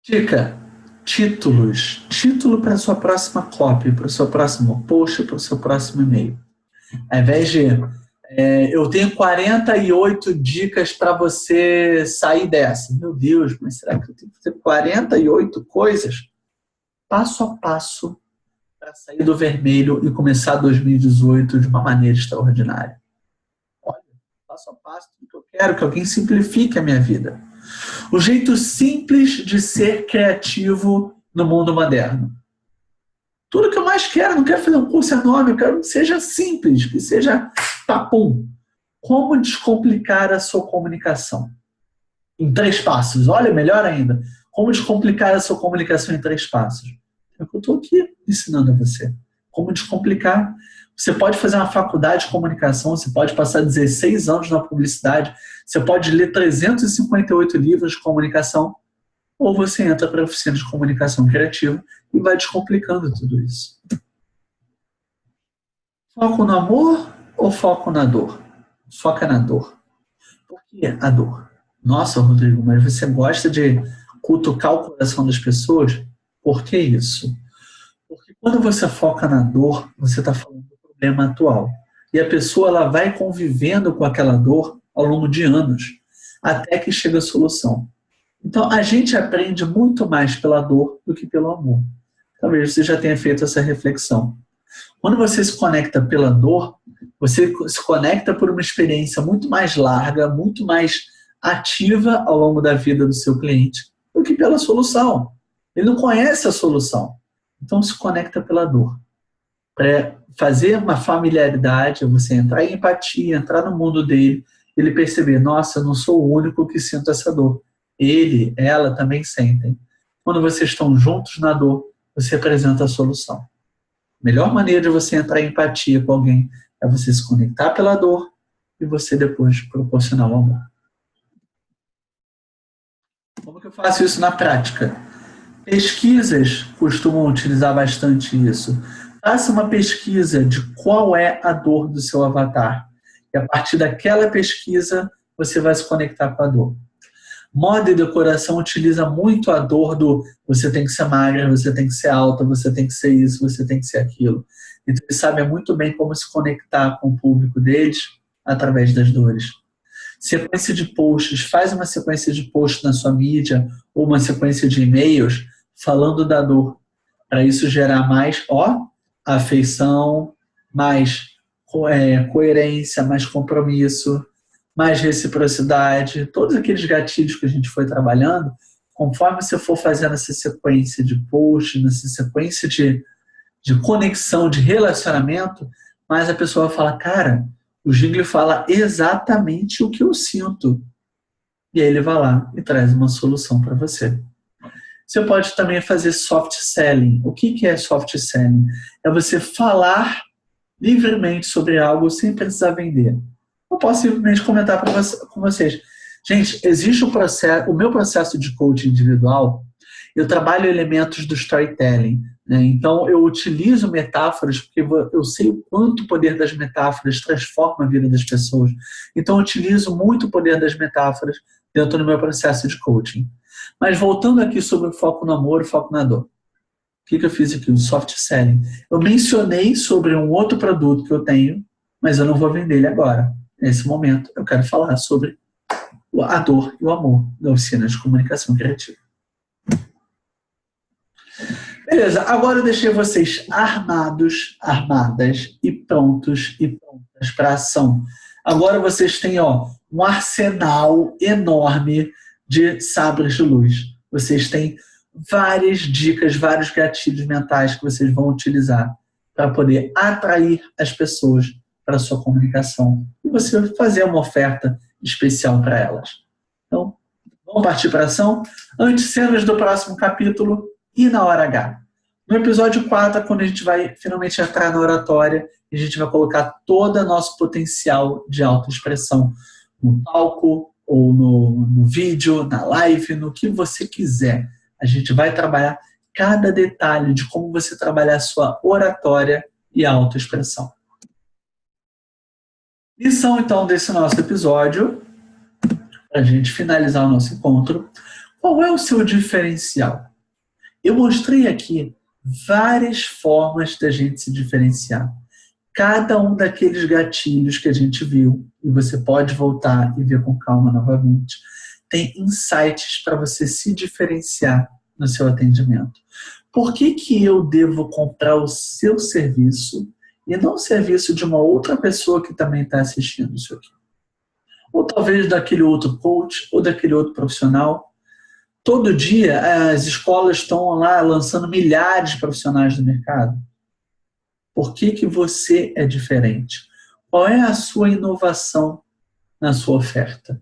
Dica: títulos. Título para sua próxima copy, para o seu próximo post, para o seu próximo e-mail. Ao invés de eu tenho 48 dicas para você sair dessa. Meu Deus, mas será que eu tenho que fazer 48 coisas? Passo a passo para sair do vermelho e começar 2018 de uma maneira extraordinária. Olha, passo a passo, tudo que eu quero que alguém simplifique a minha vida. O jeito simples de ser criativo no mundo moderno. Tudo que eu mais quero, não quero fazer um curso enorme, eu quero que seja simples, que seja papum. Como descomplicar a sua comunicação? Em 3 passos. Olha, melhor ainda. Como descomplicar a sua comunicação em 3 passos? É o que eu estou aqui ensinando a você. Como descomplicar. Você pode fazer uma faculdade de comunicação, você pode passar 16 anos na publicidade, você pode ler 358 livros de comunicação, ou você entra para a oficina de comunicação criativa e vai descomplicando tudo isso. Foco no amor ou foco na dor? Foca na dor. Por que a dor? Nossa, Rodrigo, mas você gosta de cutucar o coração das pessoas? Por que isso? Porque quando você foca na dor, você está falando do problema atual. E a pessoa ela vai convivendo com aquela dor ao longo de anos, até que chega a solução. Então, a gente aprende muito mais pela dor do que pelo amor. Talvez você já tenha feito essa reflexão. Quando você se conecta pela dor, você se conecta por uma experiência muito mais larga, muito mais ativa ao longo da vida do seu cliente, do que pela solução. Ele não conhece a solução. Então, se conecta pela dor. Para fazer uma familiaridade, você entrar em empatia, entrar no mundo dele, ele perceber, nossa, eu não sou o único que sinto essa dor. Ele, ela também sentem. Quando vocês estão juntos na dor, você apresenta a solução. A melhor maneira de você entrar em empatia com alguém é você se conectar pela dor e você depois proporcionar o amor. Como que eu faço isso na prática? Pesquisas costumam utilizar bastante isso. Faça uma pesquisa de qual é a dor do seu avatar. E a partir daquela pesquisa, você vai se conectar com a dor. Moda e decoração utiliza muito a dor do você tem que ser magra, você tem que ser alta, você tem que ser isso, você tem que ser aquilo. Então eles sabem muito bem como se conectar com o público deles através das dores. Sequência de posts, faz uma sequência de posts na sua mídia ou uma sequência de e-mails falando da dor, para isso gerar mais afeição, mais coerência, mais compromisso, mais reciprocidade, todos aqueles gatilhos que a gente foi trabalhando, conforme você for fazendo essa sequência de posts, nessa sequência de conexão, de relacionamento, mais a pessoa vai falar, cara, o Gigli fala exatamente o que eu sinto. E aí ele vai lá e traz uma solução para você. Você pode também fazer soft selling. O que é soft selling? É você falar livremente sobre algo sem precisar vender. Eu posso simplesmente comentar com vocês. Gente, existe o meu processo de coaching individual, eu trabalho elementos do storytelling, né? Então, eu utilizo metáforas porque eu sei o quanto o poder das metáforas transforma a vida das pessoas. Então, eu utilizo muito o poder das metáforas dentro do meu processo de coaching. Mas voltando aqui sobre o foco no amor e o foco na dor. O que eu fiz aqui? O soft selling. Eu mencionei sobre um outro produto que eu tenho, mas eu não vou vender ele agora. Nesse momento, eu quero falar sobre a dor e o amor da oficina de comunicação criativa. Beleza, agora eu deixei vocês armados, armadas e prontos e prontas para ação. Agora vocês têm um arsenal enorme de sabres de luz. Vocês têm várias dicas, vários gatilhos mentais que vocês vão utilizar para poder atrair as pessoas para a sua comunicação e você fazer uma oferta especial para elas. Então, vamos partir para a ação? Antes, cenas do próximo capítulo e na hora H. No episódio 4 é quando a gente vai finalmente entrar na oratória e a gente vai colocar todo o nosso potencial de autoexpressão no palco ou no vídeo, na live, no que você quiser. A gente vai trabalhar cada detalhe de como você trabalhar a sua oratória e autoexpressão. Lição, então, desse nosso episódio, para a gente finalizar o nosso encontro. Qual é o seu diferencial? Eu mostrei aqui várias formas da gente se diferenciar. Cada um daqueles gatilhos que a gente viu, e você pode voltar e ver com calma novamente, tem insights para você se diferenciar no seu atendimento. Por que eu devo comprar o seu serviço e não o serviço de uma outra pessoa que também está assistindo isso aqui? Ou talvez daquele outro coach, ou daquele outro profissional. Todo dia as escolas estão lá lançando milhares de profissionais do mercado. Por que você é diferente? Qual é a sua inovação na sua oferta?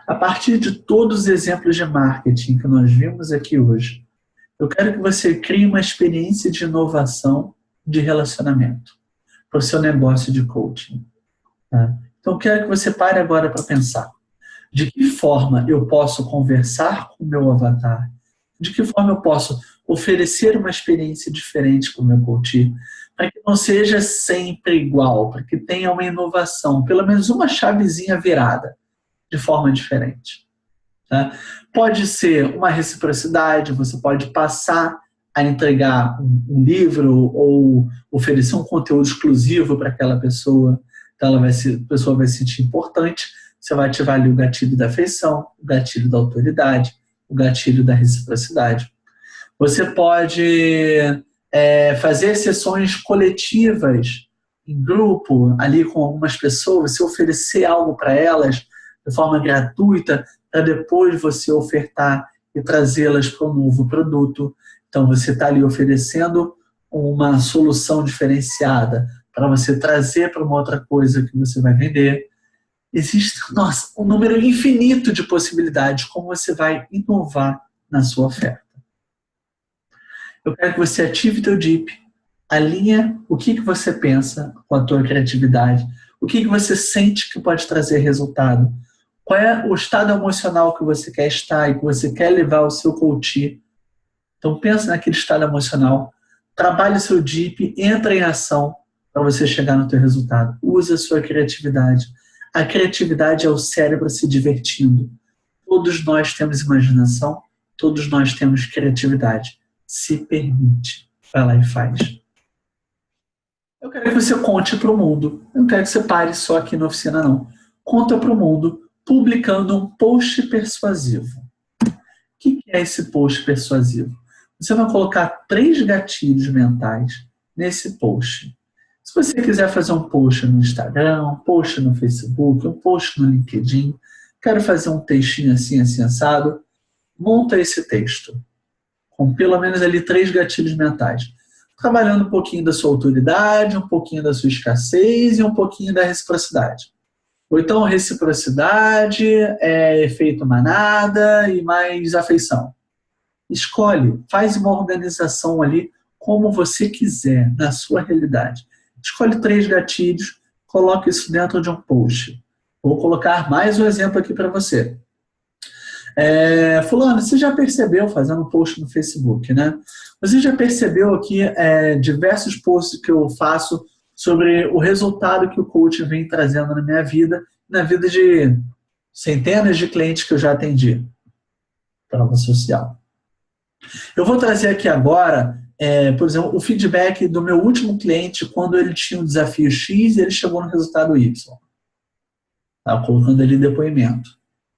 A partir de todos os exemplos de marketing que nós vimos aqui hoje, eu quero que você crie uma experiência de inovação de relacionamento para o seu negócio de coaching. Tá? Então, eu quero que você pare agora para pensar. De que forma eu posso conversar com o meu avatar? De que forma eu posso oferecer uma experiência diferente para o meu coach? Para que não seja sempre igual, para que tenha uma inovação, pelo menos uma chavezinha virada, de forma diferente. Tá? Pode ser uma reciprocidade, você pode passar a entregar um livro ou oferecer um conteúdo exclusivo para aquela pessoa. Então a pessoa vai se sentir importante. Você vai ativar ali o gatilho da afeição, o gatilho da autoridade, o gatilho da reciprocidade. Você pode fazer sessões coletivas, em grupo, ali com algumas pessoas, você oferecer algo para elas de forma gratuita, para depois você ofertar e trazê-las para um novo produto. Então você está ali oferecendo uma solução diferenciada para você trazer para uma outra coisa que você vai vender. Existe, um número infinito de possibilidades como você vai inovar na sua oferta. Eu quero que você ative teu DIP, alinha o que você pensa com a tua criatividade, o que você sente que pode trazer resultado, qual é o estado emocional que você quer estar e que você quer levar ao seu coach. Então pensa naquele estado emocional, trabalhe o seu DIP, entra em ação para você chegar no teu resultado. Use a sua criatividade. A criatividade é o cérebro se divertindo. Todos nós temos imaginação, todos nós temos criatividade. Se permite. Vai lá e faz. Eu quero que você conte para o mundo. Eu não quero que você pare só aqui na oficina, não. Conta para o mundo publicando um post persuasivo. O que é esse post persuasivo? Você vai colocar 3 gatilhos mentais nesse post. Se você quiser fazer um post no Instagram, um post no Facebook, um post no LinkedIn, quero fazer um textinho assim assado, monta esse texto, com pelo menos ali 3 gatilhos mentais. Trabalhando um pouquinho da sua autoridade, um pouquinho da sua escassez e um pouquinho da reciprocidade. Ou então reciprocidade, efeito manada e mais afeição. Escolhe, faz uma organização ali como você quiser, na sua realidade. Escolhe 3 gatilhos, coloque isso dentro de um post. Vou colocar mais um exemplo aqui para você. Fulano, você já percebeu, fazendo um post no Facebook, né? Você já percebeu aqui diversos posts que eu faço sobre o resultado que o coach vem trazendo na minha vida, na vida de centenas de clientes que eu já atendi. Prova social. Eu vou trazer aqui agora, por exemplo, o feedback do meu último cliente quando ele tinha um desafio X e ele chegou no resultado Y. Tá colocando ali depoimento.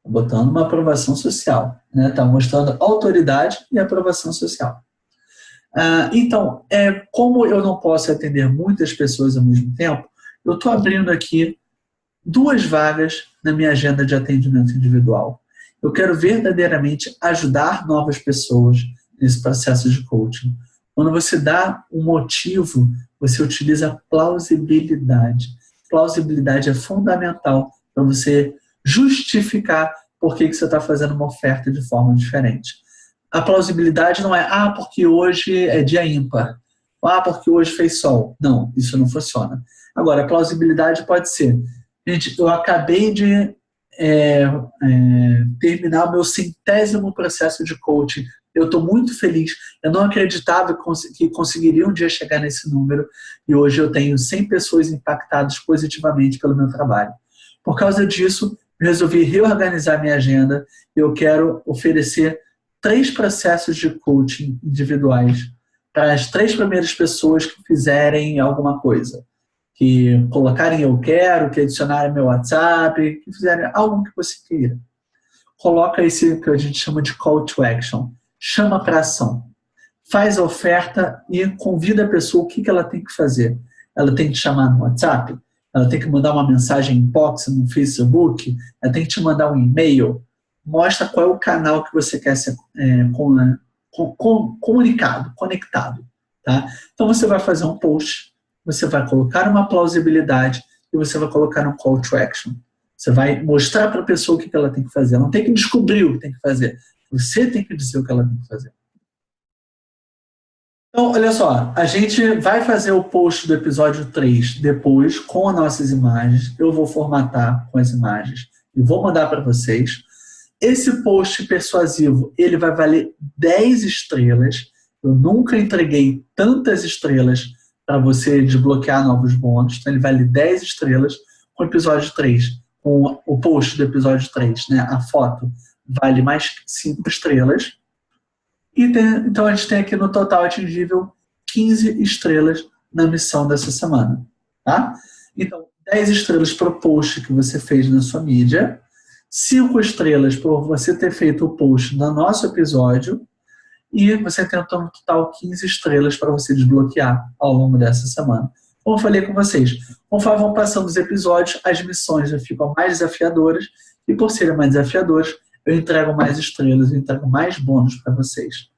Botando uma aprovação social. Né? Tá mostrando autoridade e aprovação social. Então, como eu não posso atender muitas pessoas ao mesmo tempo, eu estou abrindo aqui 2 vagas na minha agenda de atendimento individual. Eu quero verdadeiramente ajudar novas pessoas nesse processo de coaching. Quando você dá um motivo, você utiliza plausibilidade. Plausibilidade é fundamental para você justificar por que você está fazendo uma oferta de forma diferente. A plausibilidade não é, porque hoje é dia ímpar, porque hoje fez sol. Não, isso não funciona. Agora, a plausibilidade pode ser, gente, eu acabei de terminar o meu 100º processo de coaching, eu estou muito feliz, eu não acreditava que conseguiria um dia chegar nesse número, e hoje eu tenho 100 pessoas impactadas positivamente pelo meu trabalho. Por causa disso, eu resolvi reorganizar minha agenda e eu quero oferecer 3 processos de coaching individuais para as 3 primeiras pessoas que fizerem alguma coisa. Que colocarem eu quero, que adicionarem meu WhatsApp, que fizerem algo que você queira. Coloca esse que a gente chama de call to action. Chama para ação. Faz a oferta e convida a pessoa o que ela tem que fazer. Ela tem que chamar no WhatsApp, ela tem que mandar uma mensagem inbox no Facebook, ela tem que te mandar um e-mail. Mostra qual é o canal que você quer ser comunicado, conectado. Tá? Então você vai fazer um post, você vai colocar uma plausibilidade e você vai colocar um call to action. Você vai mostrar para a pessoa o que ela tem que fazer. Ela não tem que descobrir o que tem que fazer. Você tem que dizer o que ela tem que fazer. Então, olha só, a gente vai fazer o post do episódio 3 depois com as nossas imagens. Eu vou formatar com as imagens e vou mandar para vocês. Esse post persuasivo, ele vai valer 10 estrelas. Eu nunca entreguei tantas estrelas para você desbloquear novos bônus. Então, ele vale 10 estrelas com o episódio 3, com o post do episódio 3, né? A foto vale mais 5 estrelas. Então, a gente tem aqui no total atingível 15 estrelas na missão dessa semana. Tá? Então, 10 estrelas para o post que você fez na sua mídia, 5 estrelas por você ter feito o post no nosso episódio, e você tem no total 15 estrelas para você desbloquear ao longo dessa semana. Como eu falei com vocês, conforme vão passando os episódios, as missões já ficam mais desafiadoras, e por serem mais desafiadoras, eu entrego mais estrelas, eu entrego mais bônus para vocês.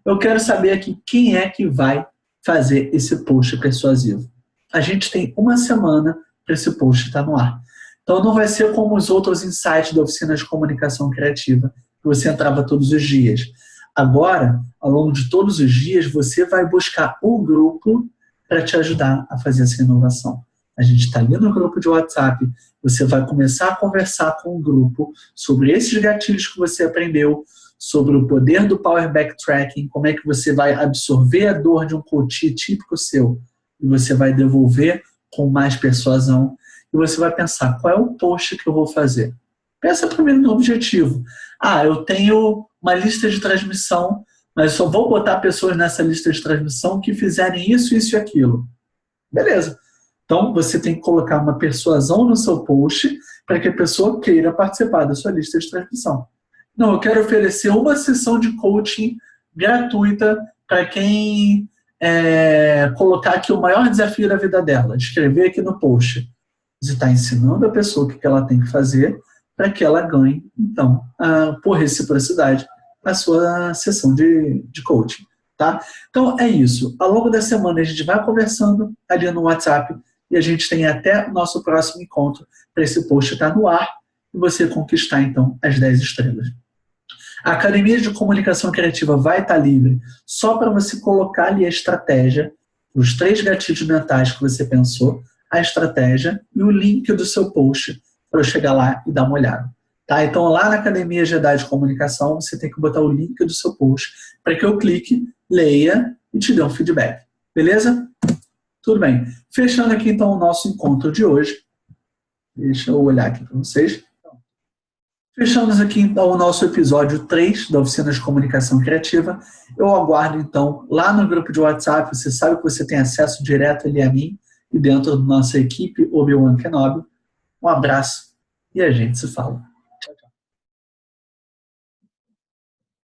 Eu quero saber aqui quem é que vai fazer esse post persuasivo. A gente tem uma semana para esse post estar no ar. Então não vai ser como os outros insights da oficina de comunicação criativa, que você entrava todos os dias. Agora, ao longo de todos os dias, você vai buscar um grupo para te ajudar a fazer essa inovação. A gente está ali no grupo de WhatsApp, você vai começar a conversar com o grupo sobre esses gatilhos que você aprendeu, sobre o poder do Power Backtracking, como é que você vai absorver a dor de um coach típico seu e você vai devolver com mais persuasão e você vai pensar, qual é o post que eu vou fazer? Pensa primeiro no objetivo. Eu tenho uma lista de transmissão, mas só vou botar pessoas nessa lista de transmissão que fizerem isso, isso e aquilo. Beleza. Então, você tem que colocar uma persuasão no seu post para que a pessoa queira participar da sua lista de transmissão. Não, eu quero oferecer uma sessão de coaching gratuita para quem colocar aqui o maior desafio da vida dela, escrever aqui no post. Você está ensinando a pessoa o que ela tem que fazer para que ela ganhe, então, por reciprocidade, a sua sessão de coaching. Tá? Então, é isso. Ao longo da semana, a gente vai conversando ali no WhatsApp e a gente tem até o nosso próximo encontro para esse post estar no ar e você conquistar, então, as 10 estrelas. A Academia de Comunicação Criativa vai estar livre só para você colocar ali a estratégia, os 3 gatilhos mentais que você pensou, a estratégia e o link do seu post para eu chegar lá e dar uma olhada. Tá? Então, lá na Academia Jedi de Comunicação, você tem que botar o link do seu post para que eu clique, leia e te dê um feedback. Beleza? Tudo bem. Fechando aqui, então, o nosso encontro de hoje. Deixa eu olhar aqui para vocês. Fechamos aqui, então, o nosso episódio 3 da Oficina de Comunicação Criativa. Eu aguardo, então, lá no grupo de WhatsApp. Você sabe que você tem acesso direto ali a mim e dentro da nossa equipe Obi-Wan Kenobi. Um abraço e a gente se fala.